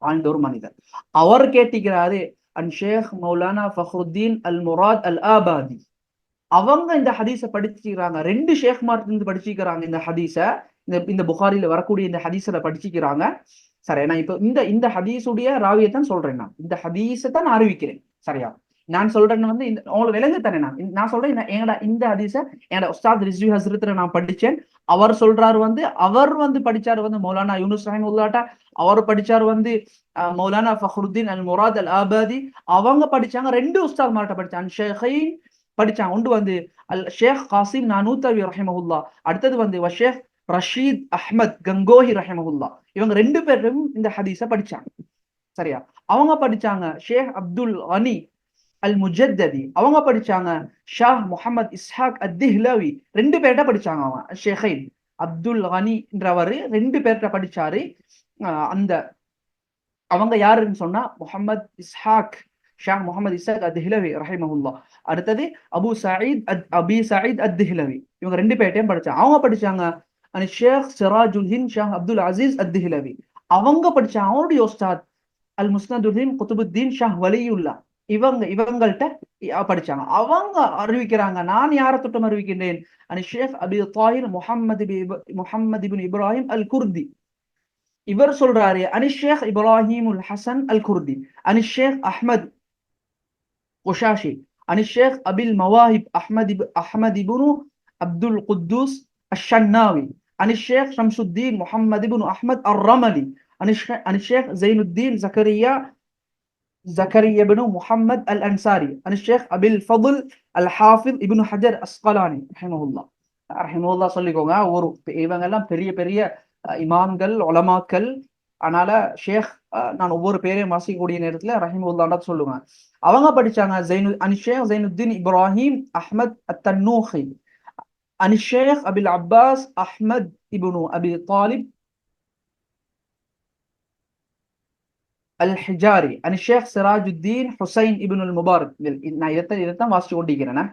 வாழ்ந்த ஒரு மனிதர். அவர் கேட்டிக்கிறாரு அன் ஷேக் மௌலானா ஃபஹ்ருத்தீன் அல் முராத் அல் ஆபாதி. அவங்க இந்த ஹதீஸை படிச்சுக்கிறாங்க. 2 ஷேக்மார் இருந்து படிச்சுக்கிறாங்க இந்த ஹதீஸ. இந்த புகாரில வரக்கூடிய இந்த ஹதீஸ்ல படிச்சுக்கிறாங்க. சரி, நான் இப்ப இந்த ஹதீஸுடைய ராவியத்தான் சொல்றேன். நான் இந்த ஹதீஸை தான் நான் அறிவிக்கிறேன். சரியா? நான் சொல்றேன்னு வந்து உங்களுக்கு விளங்கு தானே. நான் சொல்றேன் இந்த ஹதீஸ என்னோட உஸ்தாத் ரிஸ்வி ஹஸ்ரத்ல நான் படிச்சேன். அவர் சொல்றாரு வந்து, அவர் வந்து படிச்சாரு வந்து மௌலானா யூனுஸ் ரஹிமுல்லாஹ், அவர் படிச்சாரு வந்து மௌலானா ஃபஹ்ருத்தீன் அல் முராத் அல் ஆபாதி. அவங்க படிச்சாங்க 2 உஸ்தாத் மார்ட்ட படிச்சாங்க. ஷேഖைன் படிச்சாங்க. ஒன்று வந்து அல் ஷேக் காசிம் நானூத்தவி ரஹிமஹுல்லா, அடுத்தது வந்து ஷேக் ரஷீத் அஹ்மத் கங்கோஹி ரஹிமஹுல்லா. இவங்க 2 பேரும் இந்த ஹதீஸ படிச்சாங்க. சரியா? அவங்க படிச்சாங்க ஷேக் அப்துல் கனி அல் முஜத்ததி, அவங்க படிச்சாங்க ஷாஹ் முஹம்மது இஸ்ஹாக் அத்திஹ்லவி. 2 பேர்கிட்ட படிச்சாங்க. அவங்க ஷேഖைன் அப்துல் கனின்றவர் 2 பேர்கிட்ட படிச்சாரு. அந்த அவங்க யாருன்னு சொன்னா முஹம்மது இஸ்ஹாக், ஷாஹ் முஹம்மது இஸ்ஹாக் அத்திஹ்லவி ரஹிமஹுல்லா. அடுத்தது அபி சயீத் அத்திஹ்லவி. இவங்க 2 பேர்ட்டையும் படிச்சாங்க. அவங்க படிச்சாங்க ஷேக் சிராஜுல் ஹிந்த் ஷாஹ் அப்துல் அசீஸ் அத்திஹ்லவி. அவங்க படிச்சாங்க அவருடைய உஸ்தாத் அல் முஸ்னதுதீன் குதுபுத்தீன் ஷாஹ் வலியுல்லா. இவங்கள்ட்ட படிச்சாங்க. அவங்க அறிவிக்கிறாங்க, நான் யாரை தொட்டும் அறிவிக்கின்றேன், ஷேக் அபி தாஹிர் முஹம்மது இப்னு இப்ராஹிம் அல் குர்தி. இவர் சொல்றாரு ஷேக் இப்ராஹிம் உல் ஹசன் அல் குர்தி, ஷேக் அஹ்மத் குஷாஷி, ஷேக் அபில் மவாஹிப் அஹ்மத் இப்னு அப்துல் குத்தூஸ் அஷ்ஷன்னாவி, ஷேக் ஷம்சுத்தீன் முஹம்மது இப்னு அஹ்மத் அர் ரமலி, ஷேக் ஜைனுத்தீன் زكريا بن محمد الأنصاري، الشيخ أبي الفضل الحافظ ابن حجر أسقلاني رحمه الله. சொல்லிக்கோங்க. இவங்கெல்லாம் பெரிய பெரிய இமாம்கள் உலமாக்கள். அதனால ஷேக் நான் ஒவ்வொரு பேரையும் வாசிக்கக்கூடிய நேரத்துல ரஹிமஹுல்லாஹ் சொல்லுங்க. அவங்க படிச்சாங்க ஷேக் ஜைனுத்தீன் இப்ராஹிம் அஹ்மத் அத்தன்னூஹி, ஷேக் அபில் அப்பாஸ் அஹ்மத் இப்னு அபி தாலிப் அல் ஹிஜாரி, ஷேக் சிராஜுத்தீன் ஹுசைன் இப்னு அல் முபாரக். நான் இதைத்தான் வாசிச்சு கொண்டிருக்கிறேன்.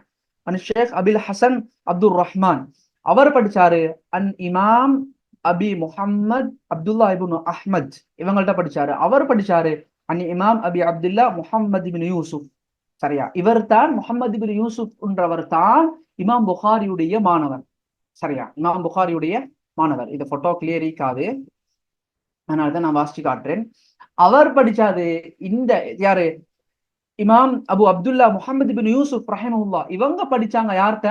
ஷேக் அபில் ஹசன் அப்துல் ரஹ்மான், அவர் படிச்சாரு இமாம் அபி முஹம்மத் அப்துல்லா இப்னு அஹ்மத். இவங்கள்ட்ட படிச்சாரு. அவர் படிச்சாரு இமாம் அபி அப்துல்லா முஹம்மது இப்னு யூசுப். சரியா? இவர் தான் முஹம்மது இப்னு யூசுப் என்றவர் தான் இமாம் புகாரியுடைய மாணவர். சரியா? இமாம் புகாரியுடைய மாணவர். இது போட்டோ கிளியர் இருக்காது, அதனாலதான் நான் வாசிச்சு காட்டுறேன். அவர் படிச்சாரு இந்த யாரு, இமாம் அபு அப்துல்லா முஹம்மது இப்னு யூசுப் ரஹிமஹுல்லாஹ். இவங்க படிச்சாங்க யார்கிட்ட?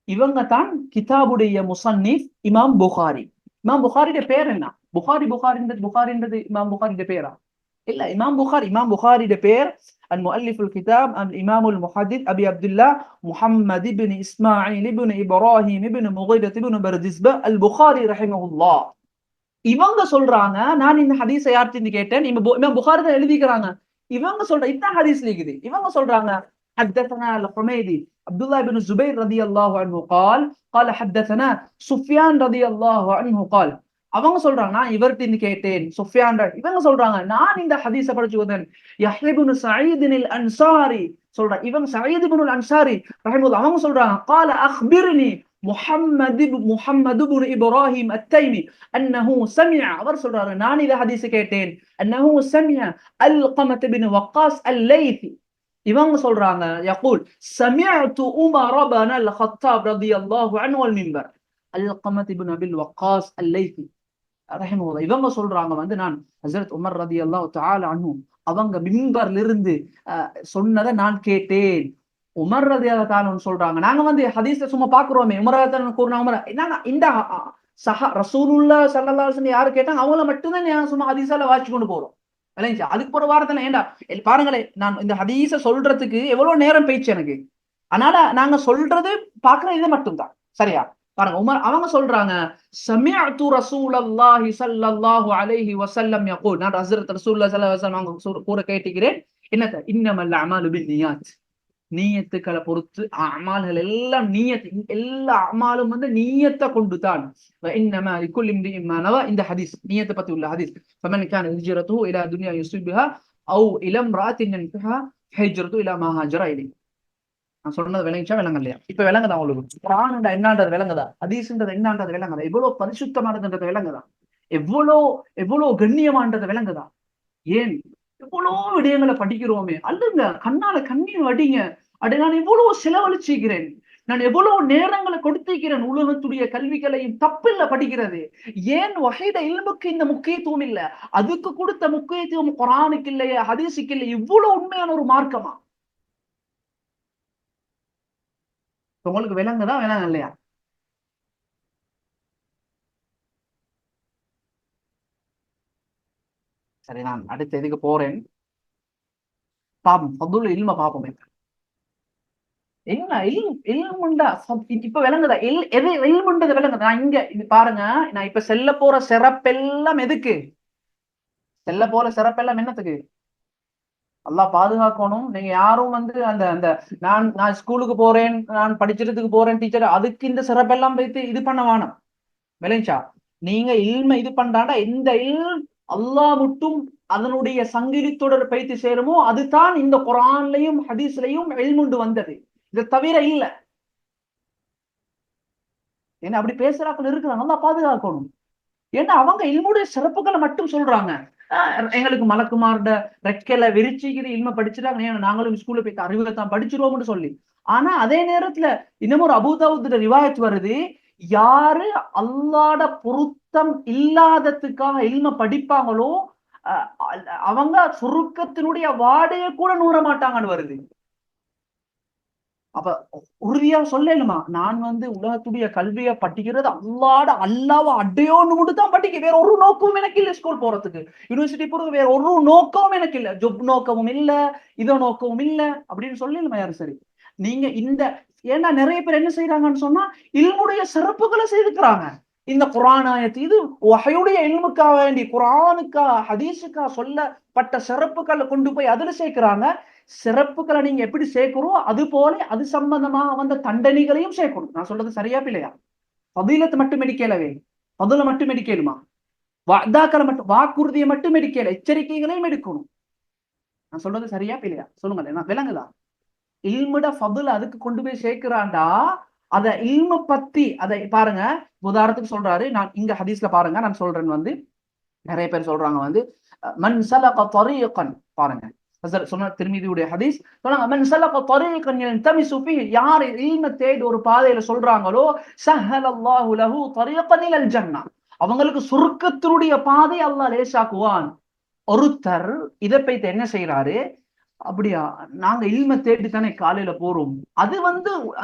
இவங்க தான் கிதாபுடைய முசன்னிஃப் இமாம் புகாரி. இமாம் புகாரியோட பேர் என்ன? புகாரின்றது இமாம் புகாரியோட பேரா? இல்ல, இமாம் புகாரியோட பேர் அல் முஅல்லிஃபுல் கிதாப் அல் இமாமுல் முஹத்திஸ் அபி அப்துல்லா முஹம்மது இப்னு இஸ்மாயில் இப்னு இப்ராஹிம் இப்னு முகிரத் இப்னு பர்திஸ்பா அல் புகாரி ரஹிமஹுல்லாஹ். இவங்க சொல்றாங்க, நான் இந்த ஹதீஸை யார்கிட்ட கேட்டேன், இமாம் புகாரி தான் எழுதிக்கிறாங்க. இவங்க சொல்ற இதான் ஹதீஸ்ல இருக்குது. இவங்க சொல்றாங்க حدثنا الحميدي عبد الله بن الزبير رضي الله عنه قال حدثنا سفيان رضي الله عنه قال. அவங்க சொல்றாங்க நான் இவர்கிட்ட கேட்டேன் சுஃபியான். இவங்க சொல்றாங்க நான் இந்த ஹதீஸை படிச்சு வந்தேன் யஹ்யா இப்னு சயீத் அல் அன்சாரி சொல்றாங்க. இவங்க சயீத் இப்னு அல் அன்சாரி ரஹிமஹுல்லாஹ் அவங்க சொல்றாங்க قال اخبرني محمد بن ابراهيم التيمي انه سمع. அவர் சொல்றாரு நான் இந்த ஹதீஸை கேட்டேன் انه سمع القمة بن وقاص الليثي. இவங்க சொல்றாங்க يقول سمعت عمر بن الخطاب رضي الله عنه المنبر القمة بن ابي الوقاص الليثي ரஹிமஹுல்லாஹ். இவங்க சொல்றாங்க நான் ஹஜ்ரத் உமர் ரலியல்லாஹு தஆலா அன்ஹு அவங்க மிம்பர்ல இருந்து சொன்னதை நான் கேட்டேன். உமர் ரலியல்லாஹு தஆலா சொல்றாங்க நாங்க ஹதீஸ்ல சும்மா பாக்குறோமே உமர் ரலியல்லாஹு கூறுனாங்க என்னங்க இந்த ரசூலுல்லாஹ் ஸல்லல்லாஹு அலைஹி வஸல்லம் யாரு கேட்டாங்க அவங்கள மட்டும்தான் நான் சும்மா ஹதீஸால வாசிச்சு கொண்டு போறோம். அதுக்கு ஒரு வாரத்துல ஏண்டா பாருங்களேன் நான் இந்த ஹதீஸ சொல்றதுக்கு எவ்வளவு நேரம் போயிடுச்சு எனக்கு. அதனால நாங்க சொல்றது பாக்குற இது மட்டும்தான் சரியா. பாருங்க உமர் அவங்க சொல்றாங்க சமிஅத்து ரசூலல்லாஹி ஸல்லல்லாஹு அலைஹி வஸல்லம் யகூல். நான் ஹஜ்ரத் ரசூலுல்லாஹி ஸல்லல்லாஹு அலைஹி வஸல்லம் அவங்க கூற கேட்டிக்கிறேன் என்னது இன்னமல் அமாலு பின்னியாத். நீயத்துக்களை பொறுத்து அமால்கள் எல்லாம் நீயத் எல்லா அமாலும் நீயத்தை கொண்டுதான். இன்னமா லிக்குல்லி இம்ரிஇன் மா நவா. இந்த ஹதீஸ் நீயத்தை பத்தி உள்ள ஹதீஸ். ஃபமன் கான ஹிஜ்ரத்துஹு இலா துன்யா யுஸிபுஹா அவ் இலா இம்ராஅத்தின் யன்கிஹா ஃபஹிஜ்ரத்து இலா மா ஹாஜர இலைஹி. நான் சொன்னது விளங்கிச்சா விளங்க இல்லையா? இப்ப விளங்குதா உங்களுக்கு? குர்ஆன் என்னன்றது விளங்குதா? ஹதீஸ்ன்றது என்னன்றது விளங்குதா? எவ்வளவு பரிசுத்தமானதுன்றது விளங்குதா? எவ்வளவு கண்ணியமானது விளங்குதா? ஏன் எவ்வளவு விடயங்களை படிக்கிறோமே அல்லங்க கண்ணால கண்ணீர் வடிங்க. அப்படி நான் எவ்வளவு செலவழிச்சிக்கிறேன், நான் எவ்வளவு நேரங்களை கொடுத்திருக்கிறேன் உலகத்துடைய கல்விகளையும் தப்பில்ல படிக்கிறது. ஏன் வஹீத இல்முக்கு இந்த முக்கியத்துவம் இல்ல? அதுக்கு கொடுத்த முக்கியத்துவம் குர்ஆனுக்கு இல்லையா ஹதீஸுக்கு இல்லை? இவ்வளவு உண்மையான ஒரு மார்க்கமா? உங்களுக்கு விளங்குதா விளங்க இல்லையா? சரி நான் அடுத்த இதுக்கு போறேன். பாப்போம் ஃபதுல் இல்ம பாப்போம். என்ன இல்முண்டா இப்ப விளங்குதா? எது இல்முண்டது விளங்குதா? நான் இங்க இது பாருங்க, நான் இப்ப செல்ல போற சிறப்பெல்லாம் எதுக்கு? செல்ல போற சிறப்பெல்லாம் என்னத்துக்கு? அல்லாஹ் பாதுகாக்கணும். நீங்க யாரும் அந்த அந்த நான் ஸ்கூலுக்கு போறேன், நான் படிச்சிடத்துக்கு போறேன் டீச்சர், அதுக்கு இந்த சிறப்பெல்லாம் வைத்து இது பண்ண வேணும். விளைஞ்சா நீங்க இல்ம இது பண்றாண்டா இந்த அல்லாஹ் மட்டும் அதனுடைய சங்கிலி தொடர் பைத்து சேருமோ அதுதான் இந்த குர்ஆன்லயும் ஹதீஸ்லயும் இல்முண்டு வந்தது. இதை தவிர இல்ல. ஏன்னா அப்படி பேசுறாக்கள் இருக்கிறாங்க, நல்லா பாதுகாக்கணும். ஏன்னா அவங்க இல்முடைய சிறப்புகளை மட்டும் சொல்றாங்க. எங்களுக்கு மலக்குமார்ட ரெக்கையில விரிச்சிக்கிற இல்ம படிச்சுட்டாங்க, நாங்களும் ஸ்கூல்ல போய் அறிவுகத்தான் படிச்சிருவோம்னு சொல்லி. ஆனா அதே நேரத்துல இன்னமும் ஒரு அபூதாவுத் ரிவாயத் வருது, யாரு அல்லாஹ்ட பொருத்தம் இல்லாததுக்காக இல்ம படிப்பாங்களோ அவங்க சுருக்கத்தினுடைய வாடைய கூட நூற மாட்டாங்கன்னு வருது. அப்ப உறுதியா சொல்லலுமா நான் உலகத்துடைய கல்வியை படிக்கிறது அல்லாஹ்வை அடையோன்னு மட்டும் தான் படிக்க, வேற ஒரு நோக்கமும் எனக்கு இல்ல. ஸ்கூல் போறதுக்கு யூனிவர்சிட்டி போறது வேற ஒரு நோக்கமும் எனக்கு இல்ல, ஜொப் நோக்கமும் இல்ல, இதோ நோக்கமும் இல்ல அப்படின்னு சொல்லலுமா யாரு? சரி நீங்க இந்த ஏன்னா நிறைய பேர் என்ன செய்யறாங்கன்னு சொன்னா இல்முடைய சிறப்புகளை செய்துக்கிறாங்க. இந்த குர்ஆன் ஆயத்து இது வஹயுடைய இல்முக்காக வேண்டி குர்ஆனுக்கா ஹதீஸுக்கா சொல்லப்பட்ட சிறப்புகளை கொண்டு போய் அதுல சேர்க்கிறாங்க. சிறப்புகளை நீங்க எப்படி சேர்க்கிறோம் அது போல அது சம்பந்தமா தண்டனைகளையும் சேர்க்கணும். நான் சொல்றது சரியா இல்லையா? ஃபதீலத் மட்டும் எடுக்கலவே, ஃபதுல மட்டும் எடுக்கலுமா? வஅதாக்களை மட்டும் வாக்குறுதியை மட்டும் எடுக்கல, எச்சரிக்கைகளையும் எடுக்கணும். நான் சொல்றது சரியா இல்லையா? சொல்லுங்க விளங்குதா? இல்முட ஃபதுல அதுக்கு கொண்டு போய் சேர்க்கிறான்டா. அத இல்ம பத்தி அதை பாருங்க. உதாரணத்துக்கு சொல்றாரு, நான் இங்க ஹதீஸ்ல பாருங்க நான் சொல்றேன் நிறைய பேர் சொல்றாங்க மன் சலக தரீகன். பாருங்க சொன்ன திர்மிதியுடைய ஹதீஸ் சொன்னாங்க மன் சலக தரீகன் யல்தமிசு ஃபீஹி, யார் இல்ம தேடி ஒரு பாதையில சொல்றாங்களோ ஸஹலல்லாஹு லஹு தரீகன் இலல் ஜன்னah, அவங்களுக்கு சொர்க்கத்தினுடைய பாதை அல்லாஹ் லேசாக்குவான். ஒருத்தர் இதை பத்தி என்ன செய்யறாரு, அப்படியா நாங்க இல்ம தேடி தானே காலையில போறோம், அது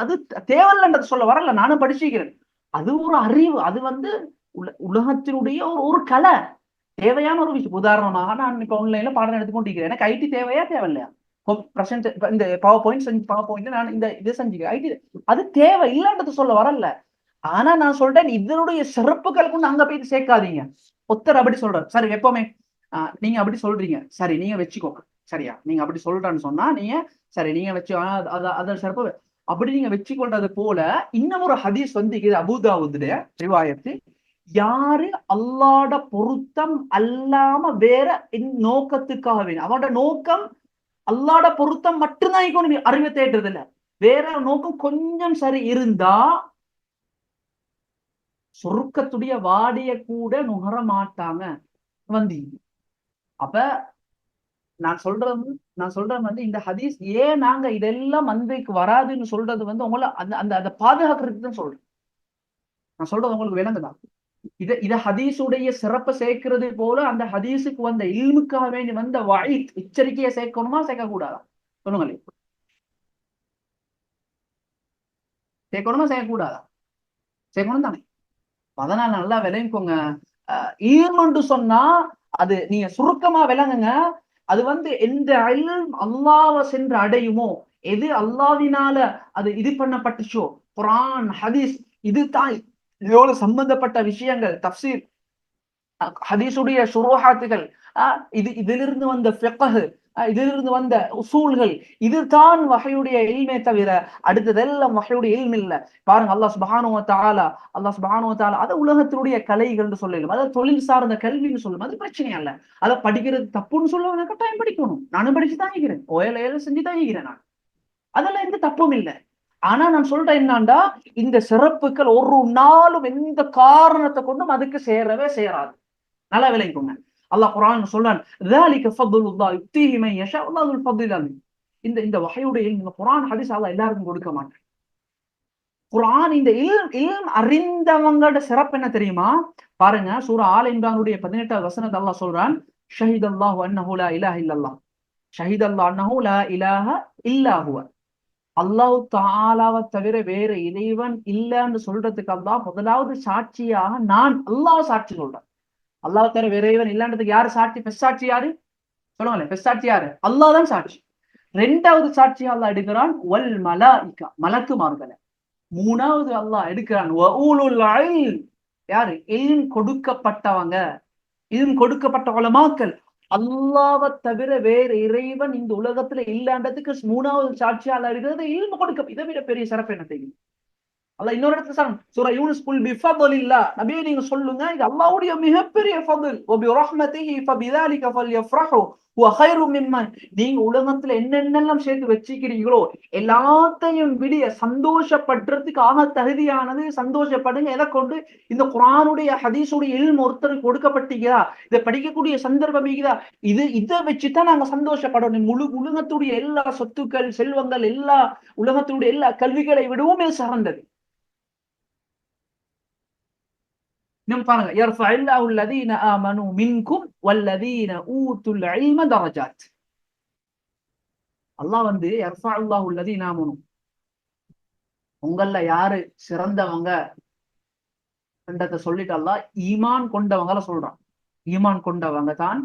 அது தேவையில்லைன்றது சொல்ல வரல, நானும் படிச்சுக்கிறேன். அது ஒரு அறிவு, அது உலகத்தினுடைய ஒரு கலை, தேவையான ஒரு விஷயம். உதாரணமாக நான் இப்ப ஆன்லைன்ல பாடம் எடுத்துக்கொண்டிருக்கிறேன், எனக்கு ஐடி தேவையா தேவையில்லையா? இந்த பவர் பாயிண்ட் நான் இந்த இதை செஞ்சுக்கிறேன், ஐடி அது தேவை இல்லைன்றது சொல்ல வரல. ஆனா நான் சொல்றேன் இதனுடைய சிறப்புகள் கொண்டு அங்க போயிட்டு சேர்க்காதீங்க. ஒருத்தர் அப்படி சொல்றாரு, சரி எப்பவுமே நீங்க அப்படி சொல்றீங்க, சரி நீங்க வச்சுக்கோங்க, சரியா? நீங்க அப்படி சொல்றேன்னு சொன்னா நீங்க சரி நீங்க வச்சு அத சிறப்பு அப்படி நீங்க வச்சு கொள்றது போல இன்னும் ஒரு ஹதீஸ் வந்து இது அபூதாவுடைய ரிவாயத்து, யாரு அல்லாட பொருத்தம் அல்லாம வேற நோக்கத்துக்காக வேணும், அவனோட நோக்கம் அல்லாட பொருத்தம் மட்டும்தான் இருக்கணும், அறிவை தேடுறது இல்ல, வேற நோக்கம் கொஞ்சம் சரி இருந்தா சொர்க்கத்துடைய வாடிய கூட நுகர மாட்டாங்க வந்து. அப்ப நான் சொல்றேன் வந்து இந்த ஹதீஸ் ஏன் நாங்க இதெல்லாம் மந்தைக்கு வராதுன்னு சொல்றது வந்து உங்களை அந்த அந்த அதை பாதுகாக்கிறதுக்கு தான் சொல்றேன். நான் சொல்றது உங்களுக்கு விளங்குதான்? இத ஹதீஸுடைய சிறப்பை சேர்க்கிறது போல அந்த ஹதீஸுக்கு வந்த இல்முக்காக வேண்டி வந்த வயத் எச்சரிக்கையை சேர்க்கணுமா சேர்க்க கூடாதா சொல்லுங்களேன்? சேர்க்கணுமா சேர்க்கக்கூடாதா? சேர்க்கணும் தானே? அதனால நல்லா விளங்கிக்கோங்க. ஈல்முன்னு சொன்னா அது நீங்க சுருக்கமா விளங்குங்க. அது வந்து எந்த அல்லாஹ்வை சென்று அடையுமோ, எது அல்லாஹ்வினால அது இது பண்ணப்பட்டுச்சோ, குர்ஆன் ஹதீஸ் இதுதான் இதோடு சம்பந்தப்பட்ட விஷயங்கள், தஃப்சீர் ஹதீஸுடைய ஷுரூஹாத்துகள், இதிலிருந்து வந்த ஃபிக்ஹ், இதிலிருந்து வந்த உசூல்கள், இதுதான் வஹயுடைய இல்மே தவிர அடுத்ததெல்லாம் வஹயுடைய இல்ம் இல்ல. பாருங்க அல்லாஹ் சுப்ஹானஹு வ தஆலா அத உலகத்தினுடைய கலைகள்னு சொல்லலாம், அதாவது தொழில் சார்ந்த கல்வின்னு சொல்லலாம், அது பிரச்சனை இல்ல. அதை படிக்கிறது தப்புன்னு சொல்லுவாங்க, கட்டாயம் படிக்கணும், நானும் படிச்சு தான் இருக்கிறேன், ஓயல செஞ்சு தான் இருக்கிறேன் நான், அதெல்லாம் எந்த தப்பும் இல்லை. ஆனா நான் சொல்றேன் என்னண்டா, இந்த சிறப்புகள் ஒரு நாளும் எந்த காரணத்தை கொண்டும் அதுக்கு சேரவே சேராது. நல்லா விளங்கிக்கோங்க. அல்லாஹ் குர்ஆன்ல சொல்றான், ذلك فضل الله يؤتيه من يشاء والله ذو الفضل العظيم. இந்த வஹயுடைய இந்த குர்ஆன் ஹதீஸ் அல்லாஹ் எல்லாருக்கும் கொடுக்க மாட்டான். குர்ஆன் இந்த இல்ம் அறிந்தவங்களோட சிறப்பு என்ன தெரியுமா? பாருங்க, சூரா ஆல் இம்ரானுடைய 18வது வசனத்தை அல்லாஹ் சொல்றான், ஷஹிதல்லாஹு அன்னஹு லா இலாஹ இல்லல்லாஹ், ஷஹிதல்லாஹு அன்னஹு லா இலாஹ இல்லா ஹுவ. அல்லாஹ் தஆலாவை தவிர வேற இறைவன் இல்லைன்னு சொல்றதுக்கு அல்லாஹ் முதலாவது சாட்சியாக நான் அல்லாஹ் சாட்சி சொல்றேன். அல்லாஹ் தவிர வேற இறைவன் இல்லன்றதுக்கு யாரு சாட்சி? பெஸ் சாட்சி யாரு சொல்லுங்களேன்? பெஸ் சாட்சி யாரு? அல்லாஹ் தான் சாட்சி. ரெண்டாவது சாட்சி அல்லாஹ் எடுக்கிறான் வல் மலாயிகா, மலக்குமார்களை. மூணாவது அல்லாஹ் எடுக்கிறான் வ ஊலுல் இல்ம், யாரு? இல்ம் கொடுக்கப்பட்டவங்க, இல்ம் கொடுக்கப்பட்ட உலமாக்கள். அல்லாஹ்வை தவிர வேற இறைவன் இந்த உலகத்துல இல்லன்றதுக்கு மூணாவது சாட்சியா அல்லாஹ் எடுக்கிறது இல்ம் கொடுக்க. இதை விட பெரிய சிறப்பு என்ன தெரியும்? அல்லாஹ் இன்னொரு இடத்துல சொல்றான், சூரா யூனுஸ், குல் பிஃபضலில்லாஹ், நபியே நீங்க சொல்லுங்க இது அல்லாஹ்வுடைய மிகப்பெரிய ஃபضல், வ பிரஹ்மதிஹி ஃபபிதாலிக ஃபல்யஃப்ரஹு வ கைரு மிம்ம. நீங்க உலகத்துல என்னென்னலாம் சேர்த்து வச்சிக்கிறீங்களோ எல்லாத்தையும் விட சந்தோஷப்படுறதுக்கு ஆக தகுதியானது சந்தோஷப்படுங்க. எதை கொண்டு? இந்த குர்ஆனுடைய ஹதீஸுடைய இல்ம் ஒருத்தருக்கு கொடுக்கப்பட்டீங்களா, இதை படிக்கக்கூடிய சந்தர்ப்பம் இதை வச்சுதான் நாங்க சந்தோஷப்படணும். முழு உலகத்துடைய எல்லா சொத்துக்கள் செல்வங்கள் எல்லா உலகத்துடைய எல்லா கல்விகளை விடவும் சிறந்தது. இன்னும் பாருங்க, யர்ஃபஇல்லாஹு அல்லதீன ஆமனூ மின்கும் வல்லதீன ஊத்துல் இல்ம தரஜாத். அல்லாஹ் வந்து யர்ஃபஅல்லாஹு அல்லதீன ஆமனூ, உங்கள யாரு சிறந்தவங்க என்றதை சொல்லிட்டு அல்லாஹ் ஈமான் கொண்டவங்கள சொல்றான். ஈமான் கொண்டவங்க தான்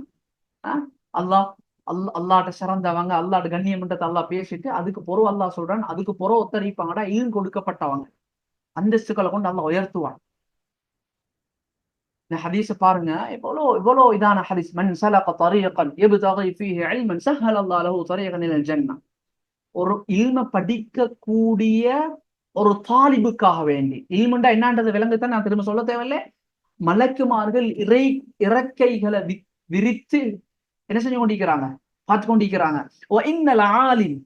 அல்லாஹ் அல்லாட்ட சிறந்தவங்க, அல்லாட்ட கண்ணியம்ன்றதை அல்லாஹ் பேசிட்டு அதுக்கு பொறவு அல்லாஹ் சொல்றான், அதுக்கு பொறவு ஒத்தரிப்பாங்கடா இல்ம் கொடுக்கப்பட்டவங்க, அந்தஸ்துக்களை கொண்டு அல்லாஹ் உயர்த்துவான். இந்த ஹதீஸ பாருங்க, இவ்வளோ இதான ஹதீஸ். மன் சலக தரீகன் யப்தகி ஃபீஹி இல்மன் ஸஹ்ஹலல்லாஹு லஹு தரீகன் இலல் ஜன்னah. ஒரு இல்ம படிக்கக்கூடிய ஒரு தாலிபுக்காக வேண்டி, இல்முண்டா என்னன்றது விளங்குதான், நான் திரும்ப சொல்ல தேவையில்லை. மலக்குமார்கள் இறக்கைகளை விரித்து என்ன செஞ்சு கொண்டிருக்கிறாங்க? பார்த்து கொண்டிருக்கிறாங்க. இன்னல் ஆலிம்,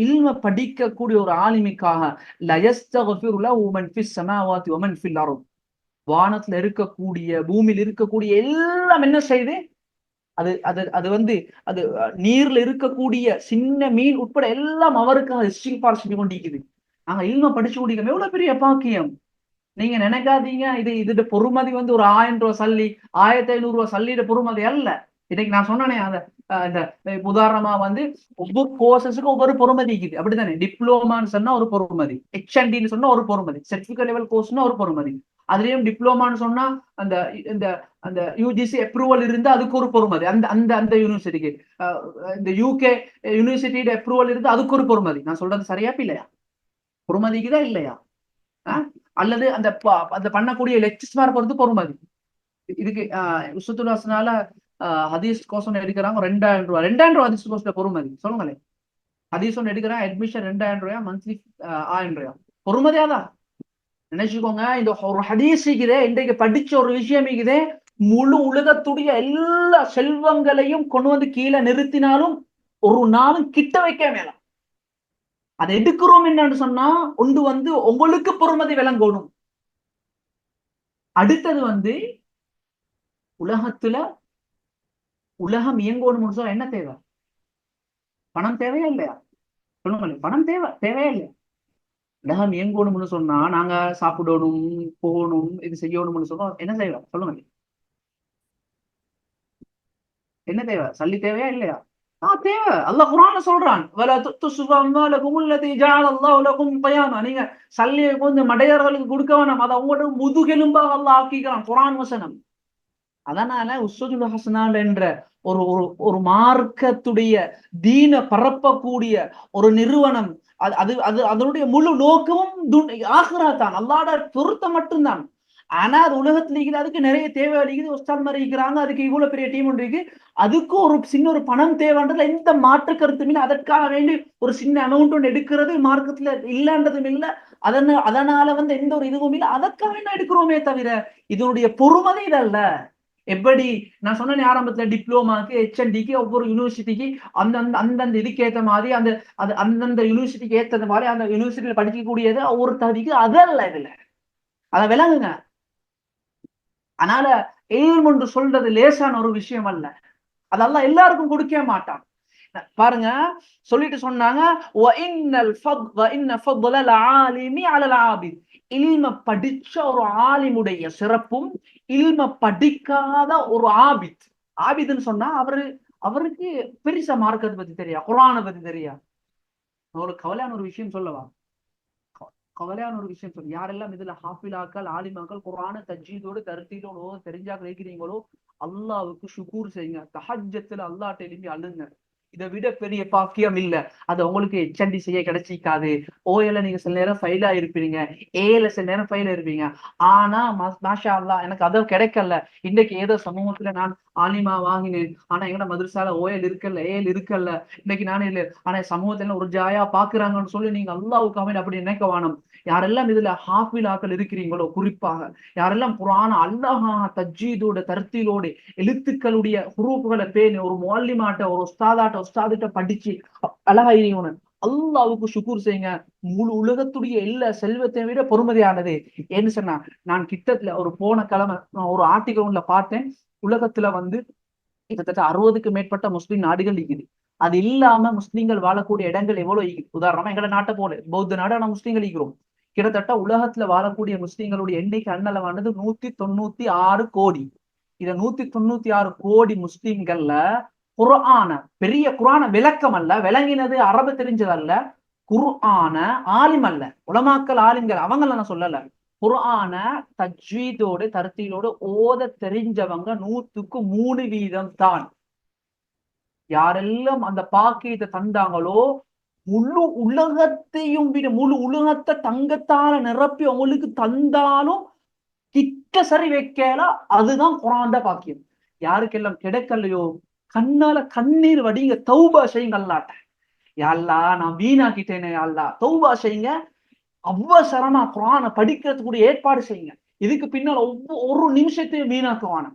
இல்ம படிக்கக்கூடிய ஒரு ஆலிமுக்காக லயஸ்தக்ஃபிரு லஹு மன் ஃபிஸ் ஸமாவாதி வ மன் ஃபில் அர்த், வானத்துல இருக்கக்கூடிய பூமியில் இருக்கக்கூடிய எல்லாம் என்ன செய்யுது? அது அது அது வந்து அது நீர்ல இருக்கக்கூடிய சின்ன மீன் உட்பட எல்லாம் அவருக்காக இஸ்திக்ஃபார் செஞ்சு கொண்டிருக்குது. நாங்க இல்ம படிச்சு கொண்டிருக்கோம், எவ்வளவு பெரிய பாக்கியம். நீங்க நினைக்காதீங்க இது பொறுமதி வந்து ஒரு 1000 ரூபாய் சல்லி 1500 ரூபாய் சல்லிட பொறுமதி அல்ல. இன்னைக்கு நான் சொன்னேனே அந்த உதாரணமா வந்து ஒவ்வொரு கோர்சஸுக்கும் ஒவ்வொரு பொறுமதி இருக்குது, அப்படித்தானே? டிப்ளோமான்னு சொன்னா ஒரு பொறுமதி, HNDன்னு சொன்னா ஒரு பொறுமதி, சர்டிபிகேட் லெவல் கோர்ஸ்னா ஒரு பொறுமதி. அதுலயும் டிப்ளோமான்னு சொன்னா அந்த இந்த அந்த யூஜிசி அப்ரூவல் இருந்து அதுக்கு ஒரு பொறுமதி, அந்த அந்த அந்த யூனிவர்சிட்டிக்கு இந்த UK யூனிவர்சிட்டியோட அப்ரூவல் இருந்து அதுக்கு ஒரு பொறுமதி. நான் சொல்றது சரியா இல்லையா? பொறுமதிக்குதான் இல்லையா? அல்லது அந்த பண்ணக்கூடிய லெக்சர்ஸ்மார் பொறுத்து பொறுமதி. இதுக்கு உசுத்துல்லாஸ்னால ஹதீஸ் கோர்ஸ் ஒன்று எடுக்கிறாங்க 2000 ரூபாய். 2000 ரூபாய் ஹதீஸ் கோர்ஸ்ல பொறுமதி சொல்லுங்களேன். ஹதீஸ் ஒன்று எடுக்கிறான், அட்மிஷன் 2000 ரூபாய், மந்த்லி 1000 ரூபாய். பொறுமதியாதான் நினைச்சுக்கோங்க. இந்த ஒரு ஹதீஸ் இருக்குதே, இன்றைக்கு படிச்ச ஒரு விஷயம் இருக்குதே, முழு உலகத்துடைய எல்லா செல்வங்களையும் கொண்டு வந்து கீழே நிறுத்தினாலும் ஒரு நாளும் கிட்ட வைக்க மேலாம். அதை எடுக்கிறோம் என்னன்னு சொன்னா ஒன்று வந்து உங்களுக்கு பொறுமதி விளங்கணும். அடுத்தது உலகத்துல உலகம் இயங்கணும்னு சொல்ல என்ன தேவை? பணம் தேவையா இல்லையா? சொல்லுங்க. பணம் தேவையா இல்லையா? உலகம் இயங்கணும்னு சொன்னா நாங்க சாப்பிடணும், போகணும், இது செய்யணும்னு சொன்னா என்ன தேவை? சொல்லுங்க. என்ன தேவை? சல்லி தேவையா இல்லையா? தேவை. அல்லாஹ் குர்ஆன்ல சொல்றான், வலா துஸ்ஃபு அம்வாலகும் அல்லதி ஜஅல அல்லாஹு லகும் கயாமா. நீங்க சல்லியை கொஞ்சம் மடையர்களுக்கு கொடுக்க வேணாம், அதை அவங்களோட முதுகெலும்பாக அல்லாஹ் ஆக்கிக்கிறான். குர்ஆன் வசனம். அதனால உஸ்வத்துல் ஹஸனா என்ற ஒரு ஒரு மார்க்கத்துடைய தீன பரப்பக்கூடிய ஒரு நிறுவனம், அது அது அதனுடைய முழு நோக்கமும் ஆகிரா தான், அல்லாஹ்வோட பொருத்தம் மட்டும்தான். ஆனா அது உலகத்துல இருக்குது, அதுக்கு நிறைய தேவை இருக்குது, உஸ்தாத் மாதிரி இருக்கிறாங்க, அதுக்கு இவ்வளவு பெரிய டீம் ஒன்று இருக்கு, அதுக்கு ஒரு சின்ன ஒரு பணம் தேவைன்றதுல எந்த மாற்று கருத்தும் இல்லை. அதற்காக வேண்டி ஒரு சின்ன அமௌண்ட் ஒன்று எடுக்கிறது மார்க்கத்துல இல்லன்றதும் இல்லை. அதனால எந்த ஒரு இதுவும் இல்லை. அதற்காக வேண்டி எடுக்கிறோமே தவிர இதனுடைய பொறுமதி இதல்ல. எப்படி நான் சொன்னேன் ஆரம்பத்துல, டிப்ளோமாக்கு HNDக்கு ஒவ்வொரு யூனிவர்சிட்டிக்கு அந்தந்த இதுக்கு ஏற்ற மாதிரி அந்தந்த யூனிவர்சிட்டிக்கு ஏற்றது மாதிரி அந்த யூனிவர்சிட்டியில படிக்கக்கூடியது ஒவ்வொரு தகுதிக்கு அதல்ல. இதுல அதை விளங்குங்க. அதனால இல்ம் என்று சொல்றது லேசான ஒரு விஷயம் அல்ல. அதெல்லாம் எல்லாருக்கும் கொடுக்க மாட்டான். பாருங்க, சொல்லிட்டு சொன்னாங்க, இல்ம படிச்ச ஒரு ஆலிமுடைய சிறப்பும் இல்ம படிக்காத ஒரு ஆபித். ஆபித்னு சொன்னா அவருக்கு பெருசா மார்க்கத்தை பத்தி தெரியா, குர்ஆனை பத்தி தெரியா. உங்களுக்கு கவலையான ஒரு விஷயம் சொல்லவா? கவலையான ஒரு விஷயம் சொல்லு. யாரெல்லாம் இதுல ஹாஃபிலாக்கள், ஆலிமாக்கள், குர்ஆனை தஜ்வீதோடு தர்தீலோடு தெரிஞ்சா இருக்கிறீங்களோ, அல்லாஹ்வுக்கு ஷுக்கூர் செய்யுங்க. தஹஜ்ஜத்துல அல்லாஹ்ட்ட எழும்பி அழுங்க. இதை விட பெரிய பாக்கியம் இல்ல. அது உங்களுக்கு HND செய்ய கிடைச்சிக்காது. OAல நீங்க சில நேரம் ஃபெயிலா இருப்பீங்க, ஏல சில நேரம் ஃபெயிலா இருப்பீங்க. ஆனா மாஷா அல்லாஹ் எனக்கு அதை கிடைக்கல. இன்னைக்கு ஏதோ சமூகத்துல நான் ஆலிமா வாங்கினேன், ஆனா எங்கட மதரசால OAL இருக்கல்ல, ஏல் இருக்கல்ல, இன்னைக்கு நானே இல்லை, ஆனா சமூகத்துல ஒரு ஜாயா பாக்குறாங்கன்னு சொல்லி நீங்க அல்லாஹ்வுக்காக அப்படி நினைக்க வேணும். யாரெல்லாம் இதுல ஹாஃபிலாக்கள் இருக்கிறீங்களோ, குறிப்பாக யாரெல்லாம் குர்ஆனை அல்லாஹ் தஜ்வீதோட தர்தீலோடு எழுத்துக்களுடைய ஹுரூஃப்களை பேணி ஒரு முஅல்லிமாட்ட, ஒரு உஸ்தாதிட்ட படிச்சு அழகா இருக்கணும். அல்லாஹ்வுக்கு ஷுக்கூர் செய்யுங்க. முழு உலகத்துடைய எல்லா செல்வத்தை விட பொறுமதியானது. ஏன்னு சொன்னா, நான் கிட்டத்துல ஒரு போன கிழமை ஒரு ஆர்டிகல் ஒன்றுல பார்த்தேன். உலகத்துல கிட்டத்தட்ட 60க்கு மேற்பட்ட முஸ்லிம் நாடுகள் இருக்குது. அது இல்லாம முஸ்லிம்கள் வாழக்கூடிய இடங்கள் எவ்வளவு இருக்குது. உதாரணமா எங்கட நாட்டை போல பௌத்த நாடு, ஆனா முஸ்லிம்கள் இருக்கிறோம். கிட்டத்தட்ட உலகத்துல வாழக்கூடிய முஸ்லிம்களுடைய எண்ணிக்கை அண்ணளவானது 196 கோடி. இத 196 கோடி முஸ்லிம்கள்ல குர்ஆன, பெரிய குர்ஆன விளக்கம் அல்ல, விளங்கினது அரபு தெரிஞ்சதல்ல, குர்ஆன ஆலிம் அல்ல, உலமாக்கள் ஆலிம்கள் அவங்கள நான் சொல்லல, குர்ஆன தஜ்வீதோடு தர்தீலோடு ஓத தெரிஞ்சவங்க 100க்கு 3% தான். யாரெல்லாம் அந்த பாக்கியத்தை தந்தாங்களோ, முழு உலகத்தையும் விட, முழு உலகத்தை தங்கத்தால நிரப்பி அவங்களுக்கு தந்தாலும் கிட்ட சரி வைக்கல. அதுதான் குர்ஆன் பாக்கியம். யாருக்கெல்லாம் கிடைக்கலையோ கண்ணால கண்ணீர் வடிங்க, தௌபா செய்யுங்க அல்லாஹ்ட்ட. யா அல்லாஹ் நான் வீணாக்கிட்டேனே, யா அல்லாஹ் தௌபா செய்யுங்க. அவசரமா குர்ஆனை படிக்கிறதுக்கு ஏற்பாடு செய்யுங்க. இதுக்கு பின்னால் ஒவ்வொரு நிமிஷத்தையும் வீணாக்குவான.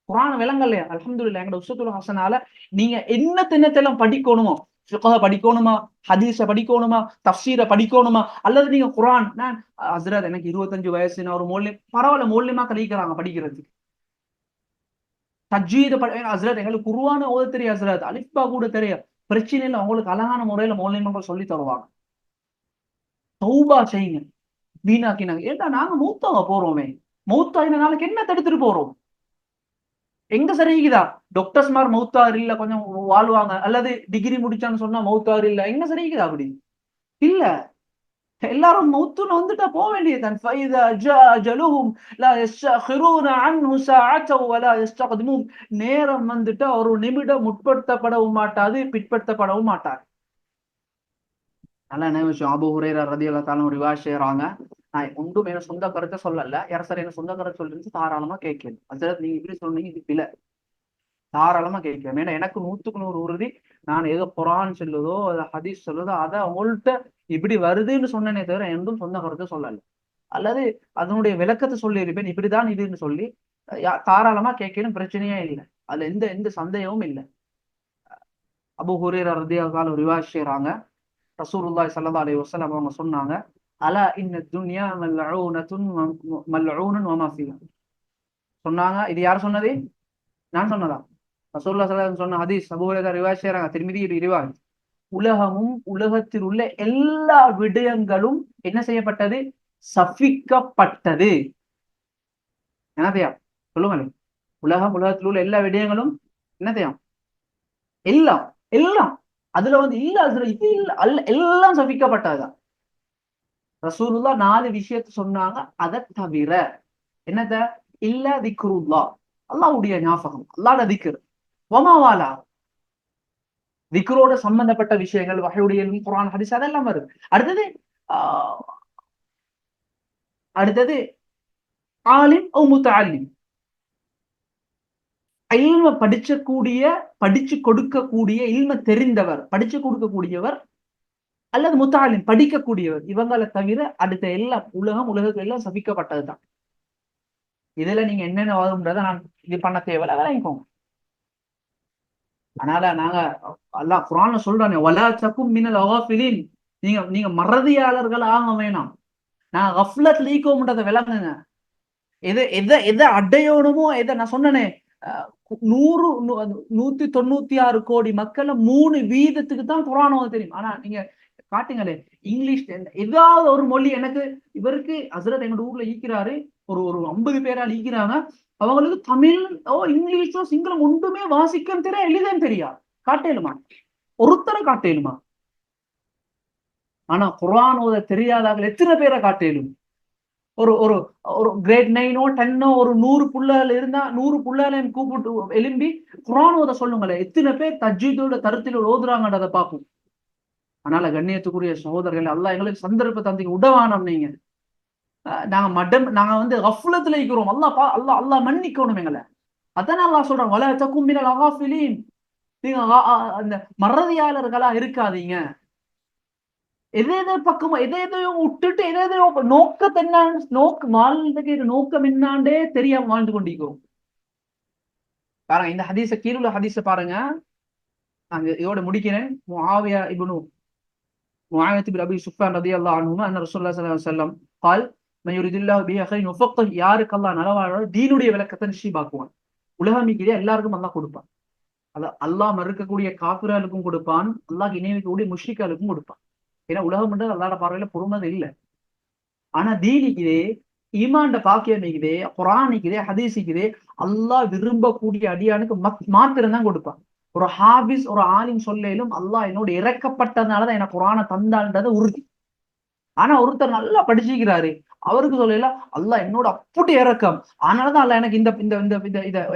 குர்ஆன் விளங்கலையா? அல்ஹம்துலில்லாஹ் எங்கட உஸ்வத்துல் ஹஸனால நீங்க என்னத்தெல்லாம் படிக்கணுமோ, ஃபிக்ஹ படிக்கணுமா, ஹதீஸ படிக்கணுமா, தஃப்சீர படிக்கணுமா, அல்லது நீங்க குர்ஆன், நான் ஹஸ்ரத் எனக்கு 25 வயசு, நான் ஒரு மௌலிம், பரவாயில்ல மௌலிமா கலிக்கிறாங்க படிக்கிறதுக்கு. தஜ்வீத ஹஸ்ரத் எங்களுக்கு குர்ஆனை ஓத தெரியும் ஹஸ்ரத், அலிஃபா கூட தெரியும், பிரச்சனை இல்லை, அவங்களுக்கு அழகான முறையில மௌலிமாக்கள் சொல்லி தருவாங்க. தௌபா செய்யுங்க. வீணாக்கினாங்க. ஏன்னா நாங்க மூத்தாக போறோமே, மௌத்தாயின நாளைக்கு என்ன தடுத்துட்டு போறோம்? எங்க சரிக்குதா? டாக்டர்ஸ் மாதிரி மௌத்தார் இல்ல கொஞ்சம் வாழ்வாங்க, அல்லது டிகிரி முடிச்சான்னு சொன்னா மௌத்தார் இல்ல, எங்க சரிக்குதா? அப்படி இல்ல. எல்லாரும் மௌத்துன்னு வந்துட்டா போக வேண்டியதுதான். நேரம் வந்துட்டா ஒரு நிமிடம் முற்படுத்தப்படவும் மாட்டாது, பிற்படுத்தப்படவும் மாட்டார். நல்லா என்ன விஷயம், அபூ ஹுரைரா ரலியல்லாஹு தஆலா ஒரு ரிவாயத் செய்றாங்க. நான் ஒன்றும் என்ன சொந்த கருத்தை சொல்லல, யார் சார் என்ன சொந்த கருத்தை சொல்லிருந்து தாராளமா கேட்கல. ஹஜ்ரத் நீங்க இப்படி சொன்னீங்க, இது பிழை. தாராளமா கேட்கிறேன். ஏன்னா எனக்கு 100க்கு 100 உறுதி. நான் ஏதோ குரான் சொல்லுதோ ஹதீஸ் சொல்லுதோ அதை அவங்கள்ட்ட இப்படி வருதுன்னு சொன்னனே தவிர எந்தும் சொந்த கருத்தை சொல்லல. அல்லது அதனுடைய விளக்கத்தை சொல்லியிருப்பேன், இப்படிதான் இதுன்னு சொல்லி தாராளமா கேட்கணும், பிரச்சனையே இல்லை. அதுல எந்த எந்த சந்தேகமும் இல்லை. அபூ ஹுரைரா ரலியல்லாஹு அன்ஹு ரிவாயத் செய்றாங்க, ரசூலுல்லாஹி ஸல்லல்லாஹு அலைஹி வஸல்லம் அவங்க சொன்னாங்க, அலா இன்ன துன்யா மல்ஊனத்துன் மல்ஊனன் வமா ஃபீஹா. சொன்னாங்க. இது யார் சொன்னது? நான் சொன்னதா? ரசூலுல்லாஹி ஸல்லல்லாஹு அலைஹி வஸல்லம் சொன்ன ஹதீஸ். அபூ ஹுரைரா ரிவாயத் செய்றாங்க, திர்மிதி ரிவாயத். உலகமும் உலகத்தில் உள்ள எல்லா விடயங்களும் என்ன செய்யப்பட்டது? சபிக்கப்பட்டது. என்ன தெரியும் சொல்லுங்களேன். உலகத்தில் உள்ள எல்லா விடயங்களும் என்ன தெரியும்? எல்லாம் எல்லாம் அதுல இல்ல, அதுல இது இல்ல, அல்ல, எல்லாம் சபிக்கப்பட்டதுதான். ரசூலுல்லாஹ் 4 விஷயத்தை சொன்னாங்க. அதை தவிர என்னத? இல்ல திக்ருல்லாஹ், அல்லாஹ்வுடைய ஞாபகம், அல்லாஹ்வுடைய திக்ர். வமாவாலா, திக்ரோட சம்பந்தப்பட்ட விஷயங்கள், வஹ்யுடைய குர்ஆன் ஹதீஸ் அதெல்லாம் வருது. அடுத்தது அடுத்தது ஆலிம் ஓ முத்தஅல்லிம், இல்ம படிச்சு கொடுக்கக்கூடிய, இல்ம தெரிந்தவர், படிச்சு கொடுக்கக்கூடியவர், அல்லது முத்தஅல்லிம் படிக்கக்கூடியவர். இவங்களை தவிர அடுத்த எல்லாம் உலகத்துல எல்லாம் சபிக்கப்பட்டதுதான். இதுல நீங்க என்னென்ன வாதும்ன்றதை நான் இது பண்ண தேவையில்ல, விளங்கிக்கோங்க. அதனால நாங்க அல்லாஹ் குர்ஆன்ல சொல்றானே, வலா தகும் மினல் காஃபிலின், நீங்க மறதியாளர்கள் ஆக வேணாம். நான் கஃப்லத் லீக்கோம்ன்றதை விளங்குங்க. எதை அடையணுமோ, எதை நான் சொன்னனே 196 கோடி மக்கள்ல 3% தான் குர்ஆன் ஓத தெரியும். ஆனா நீங்க காட்டுங்களே, இங்கிலீஷ் ஏதாவது ஒரு மொழி. எனக்கு இவருக்கு ஹஸ்ரத் எங்க ஊர்ல ஈக்கிறாரு, ஒரு 50 பேரால் ஈக்கிறாங்க. அவங்களுக்கு தமிழ் இங்கிலீஷோ சிங்களம் ஒன்றுமே வாசிக்க தெரியா, எழுதன்னு தெரியா. காட்டேலுமா? ஒருத்தரை காட்டேலுமா? ஆனா குர்ஆன் ஓத தெரியாதார்கள் எத்தனை பேரை காட்டேலும்? ஒரு ஒரு ஒரு கிரேட் 9ஓ 10ஓ ஒரு 100 புள்ளைகள் இருந்தா 100 புள்ளைகளையும் கூப்பிட்டு எழும்பி குர்ஆன் ஓத சொல்லுங்களேன். எத்தனை பேர் தஜ்வீதோட கருத்தில் ஓதுறாங்கன்றதை பார்ப்போம். அதனால கண்ணியத்துக்குரிய சகோதரர்கள், அல்லாஹ் எங்களுக்கு சந்தர்ப்பத்தை தந்தீங்க, உடவானம். நீங்க நாங்க கஃப்லத்துல இருக்கிறோம். அல்லாஹ் மன்னிக்கணும் எங்களை. அதான் அல்லாஹ் சொல்றான், வலா தகும் மினல் காஃபிலின், நீங்க அந்த மறதியாளர்களா இருக்காதீங்க. எதேதோ பக்கமா எதையோ விட்டுட்டு எதையோ நோக்கத்தை வாழ்ந்துக்கு நோக்கம் என்னாண்டே தெரியாம வாழ்ந்து கொண்டிருக்கிறோம். பாருங்க இந்த ஹதீஸ, கீழுள்ள ஹதீஸ பாருங்க. நான் இதோட முடிக்கிறேன். முஆவியா இப்னு அபி சுஃப்யான் ரலியல்லாஹு அன்ஹு அன்ன ரசூலுல்லாஹி ஸல்லல்லாஹு அலைஹி வஸல்லம் قال من يريد الله به خيرا يفقهه. யாருக்கு அல்லாஹ் நலவாழ்வு தீனுடைய விளக்கத்தை நிச்சயமாக்குவான். உலகமிக்கே எல்லாருக்கும் அல்லாஹ் கொடுப்பான். அல்லாஹ் மறுக்கக்கூடிய காஃபிர்களுக்கும் கொடுப்பான், அல்லாஹ் இணை வைக்கக்கூடிய முஷ்ரிக்களுக்கும் கொடுப்பான். ஏன்னா உலகம் அல்லாஹ்வுடைய பார்வையில பொறுமதி இல்லை. ஆனா தீனிக்குதே, ஈமான்ட பாக்கியம் இருக்குதே, குர்ஆன் இருக்குதே, ஹதீஸ் இருக்குதே, அல்லாஹ் விரும்பக்கூடிய அடியானுக்கு மாத்திரம் தான் கொடுப்பான். ஒரு ஹாபிஸ், ஒரு ஆலிம் சொல்லும், அல்லாஹ் என்னோட இறக்கப்பட்டதுனாலதான் எனக்கு குர்ஆனை தந்தான்றது உறுதி. ஆனா ஒருத்தர் நல்லா படிச்சுக்கிறாரு, அவருக்கு சொல்லல அல்லாஹ் என்னோட அப்படி இறக்கம், அதனாலதான் அல்லாஹ் எனக்கு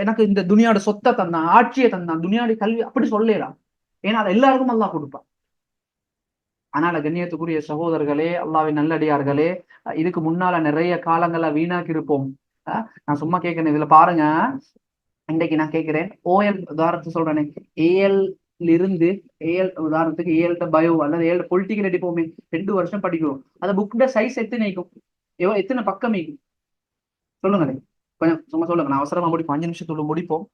எனக்கு இந்த துனியாவோட சொத்தை தந்தான், ஆட்சியை தந்தான், துனியாவுடைய கல்வி, அப்படி சொல்லலாம். ஏன்னா அதை எல்லாருக்கும் அல்லாஹ் கொடுப்பான். அதனால கண்ணியத்துக்குரிய சகோதரர்களே, அல்லாஹ்வின் நல்லடியார்களே, இதுக்கு முன்னால நிறைய காலங்கள வீணாக்கி இருப்போம். நான் சும்மா கேட்கிறேன். இதுல பாருங்க, இன்றைக்கு நான் கேட்கிறேன், ஓஎல் உதாரணத்துக்கு சொல்றேனே, ஏஎல் இருந்து உதாரணத்துக்கு ஏஎல்ட பயோ அல்லது ஏஎல்ட பொலிட்டிக்கல் எடுப்போமே, 2 வருஷம் படிக்கிறோம். அந்த புக்ட சைஸ் எத்தனை எத்தனை பக்கம் நீக்கும் சொல்லுங்களேன். கொஞ்சம் சும்மா சொல்லுங்க. நான் அவசரமா முடிப்போம், 5 நிமிஷத்துல முடிப்போம்.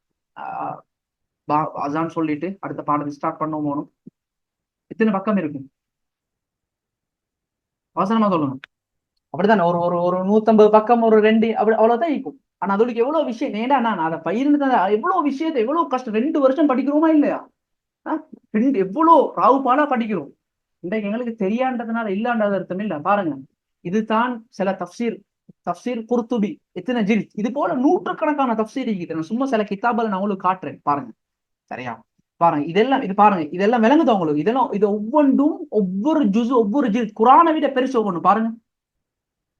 அதான் சொல்லிட்டு அடுத்த பாடத்தை ஸ்டார்ட் பண்ண போகணும். எத்தனை பக்கம் இருக்கும் அவசரமா சொல்லுங்க. அப்படித்தானே? ஒரு ஒரு ஒரு 150 பக்கம், ஒரு 2 அப்படி அவ்வளவுதான் இருக்கும். ஆனா அதுக்கு எவ்வளவு விஷயம். ஏன்னா நான் அதை பயிர்ந்து எவ்வளவு விஷயத்தை, எவ்வளவு கஷ்டம். 2 வருஷம் படிக்கிறோமா இல்லையா? எவ்வளவு ராவு பாலா படிக்கிறோம். இன்றைக்கு எங்களுக்கு தெரியாண்டதுனால இல்லாண்டது அர்த்தம் இல்ல. பாருங்க, இதுதான் சில தஃப்சீர் குர்துபி, எத்தனை ஜில், இது போல நூற்றுக்கணக்கான தஃப்சீர் இருக்குது. நான் சும்மா சில கிதாபுல நான் உங்களுக்கு காட்டுறேன், பாருங்க. சரியா? பாருங்க, இதெல்லாம் விளங்குது உங்களுக்கு. இது ஒவ்வொன்றும் ஒவ்வொரு ஜுஸ், ஒவ்வொரு ஜில் குர்ஆனை விட பெருசு ஒவ்வொன்று. பாருங்க,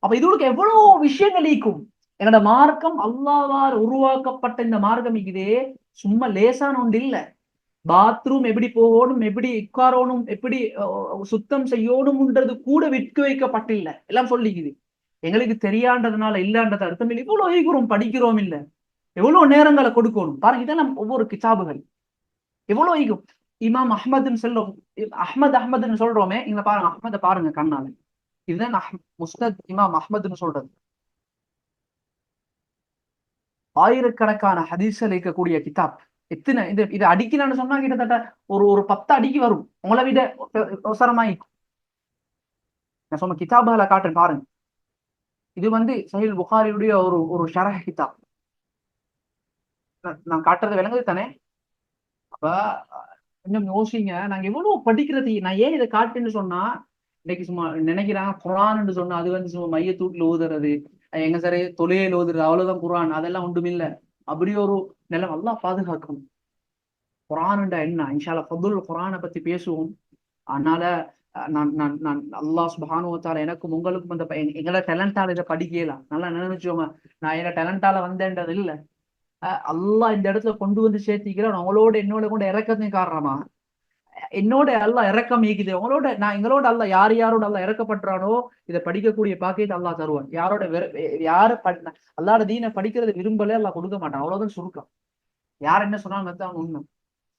அப்ப இதுக்கு எவ்வளவு விஷயங்கள் ஈக்கும். எங்களோட மார்க்கம் அல்லாஹ்வால் உருவாக்கப்பட்ட இந்த மார்க்கம் இதே சும்மா லேசான ஒன்று இல்ல. பாத்ரூம் எப்படி போகணும், எப்படி உட்காரணும், எப்படி சுத்தம் செய்யணும்ன்றது கூட விட்டு வைக்கப்பட்டில்லை. எல்லாம் சொல்லிக்குது. எங்களுக்கு தெரியாண்டதுனால இல்லாண்டது அர்த்தம் இல்லை. இவ்வளவு ஈக்கிறோம், படிக்கிறோம் இல்ல. எவ்வளவு நேரங்களை கொடுக்கணும் பாருங்க. இதெல்லாம் ஒவ்வொரு கிதாபுகள் எவ்வளவு ஈகும். இமாம் அஹ்மதுன்னு சொல்றோம், அஹ்மதுன்னு சொல்றோமே, இங்க பாருங்க அஹ்மத பாருங்க கண்ணால. இதுதான் முஸ்னத் இமாம் அஹ்மதுன்னு சொல்றது. ஆயிரக்கணக்கான ஹதீஸ்கள் இருக்கக்கூடிய கிதாப். எத்தனை இது அடிக்கலான்னு சொன்னா கிட்டத்தட்ட ஒரு 10 அடிக்கு வரும். உங்களை விட அவசரமாய் நான் சொன்ன கிதாபுகளை காட்டுறேன் பாருங்க. இது சஹீல் புகாரியுடைய ஒரு ஷரஹ் கிதாப். நான் காட்டுறது விளங்குது தானே? அப்ப கொஞ்சம் யோசிங்க, நாங்க எவ்வளவு படிக்கிறது. நான் ஏன் இதை காட்டுன்னு சொன்னா, இன்னைக்கு சும்மா நினைக்கிறாங்க குரான்னு சொன்னா அது சும்மா மையத்தூட்டில் ஓதுறது, எங்க சரி தொழில் ஓதுறது, அவ்வளவுதான் குரான், அதெல்லாம் ஒன்றுமில்லை. அப்படி ஒரு நிலம் அல்லாஹ் பாதுகாக்கணும். குரான்டா என்ன, இன்ஷால்லா ஃபதுல் குரானை பத்தி பேசுவோம். அதனால நான் நான் நான் அல்லாஹ் சுப்ஹானஹு வ தஆலா எனக்கும் உங்களுக்கும் எங்களோட டேலண்டால இதை படிக்கலாம். நல்லா நினைச்சோங்க, நான் எங்க டேலண்டால வந்தேன்றது இல்லை. அல்லாஹ் இந்த இடத்துல கொண்டு சேர்த்திக்கிறேன். அவங்களோட என்னோட கூட இறக்கத்தின் காரணமா என்னோட அல்லாஹ் இறக்கம் ஈக்குது. அவங்களோட எங்களோட அல்லாஹ் யாரோட அல்லாஹ் இறக்கப்படுறானோ இதை படிக்கக்கூடிய பாக்கியத்தை அல்லாஹ் தருவான். யாரு அல்லாஹ்வோட தீனை படிக்கிறது விரும்பலே அல்லாஹ் கொடுக்க மாட்டான். அவ்வளவுதான் சுருக்கம். யார் என்ன சொன்னாலும் உண்மை.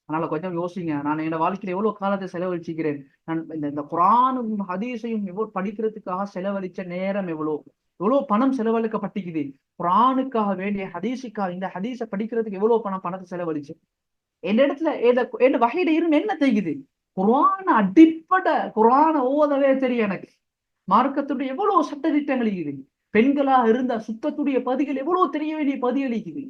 அதனால கொஞ்சம் யோசிங்க. நான் என்னோட வாழ்க்கையில எவ்வளவு காலத்தை செலவழிச்சுக்கிறேன். நான் இந்த குரானும் ஹதீஸையும் எவ்வளவு படிக்கிறதுக்காக செலவழிச்ச நேரம் எவ்வளவு பணம் செலவழிக்கப்பட்டிக்குது. குரானுக்காக வேண்டிய ஹதீஸுக்காக, இந்த ஹதீஸை படிக்கிறதுக்கு எவ்வளவு பணத்தை செலவழிச்சு என் இடத்துல என் வகையில இருந்து என்ன தெரியுது. குரான அடிப்படை குரான ஓதவே தெரியும் எனக்கு. மார்க்கத்துடைய எவ்வளவு சட்ட திட்டங்கள் இருக்குது. பெண்களாக இருந்த சுத்தத்துடைய பகுதிகள் எவ்வளவு தெரிய வேண்டிய பகுதிகள் இருக்குது.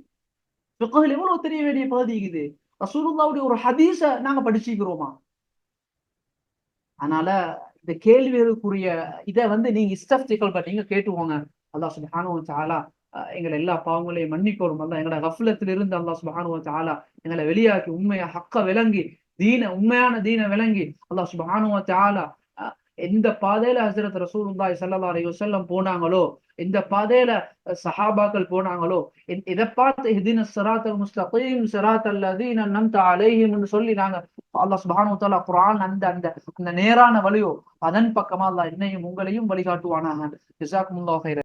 ஃபிக்ஹ்ல எவ்வளவு தெரிய வேண்டிய பகுதி இருக்குது. ரசூலுல்லாஹ்வுடைய ஒரு ஹதீஸ நாங்க படிச்சுக்கிறோமா? அதனால இந்த கேள்விகளுக்குரிய இதை நீங்க இஸ்தஃப்திகள் நீங்க கேட்டுவோங்க. அல்லாஹ் சுப்ஹானஹு வ தஆலா எங்களை எல்லா பாவங்களையும் மன்னிக்கணும். அல்ல எங்களோட கஃப்லத்தில் இருந்து அல்லாஹ் சுப்ஹானஹு வ தஆலா எங்களை வெளியாக்கி உண்மையா ஹக்க விளங்கி உண்மையான தீனை விளங்கி அல்லாஹ் சுப்ஹானஹு வ தஆலா எந்த பாதையில ஹஸரத் ரசூலுல்லாஹி ஸல்லல்லாஹு அலைஹி வஸல்லம் போனாங்களோ, எந்த பாதையில சஹாபாக்கள் போனாங்களோ, இதை பார்த்து இஹ்தின ஸிராத்தல் முஸ்தகீம் ஸிராத்தல் லதீன அன்அம்த அலைஹிம்னு சொல்லி நாங்க அல்லாஹ் சுப்ஹானஹு வ தஆலா குர்ஆன் அந்த நேரான வழியோ அதன் பக்கமா அல்லாஹ் என்னையும் உங்களையும் வழிகாட்டுவானாக. ஜஸாக்குமுல்லாஹு கைரன்.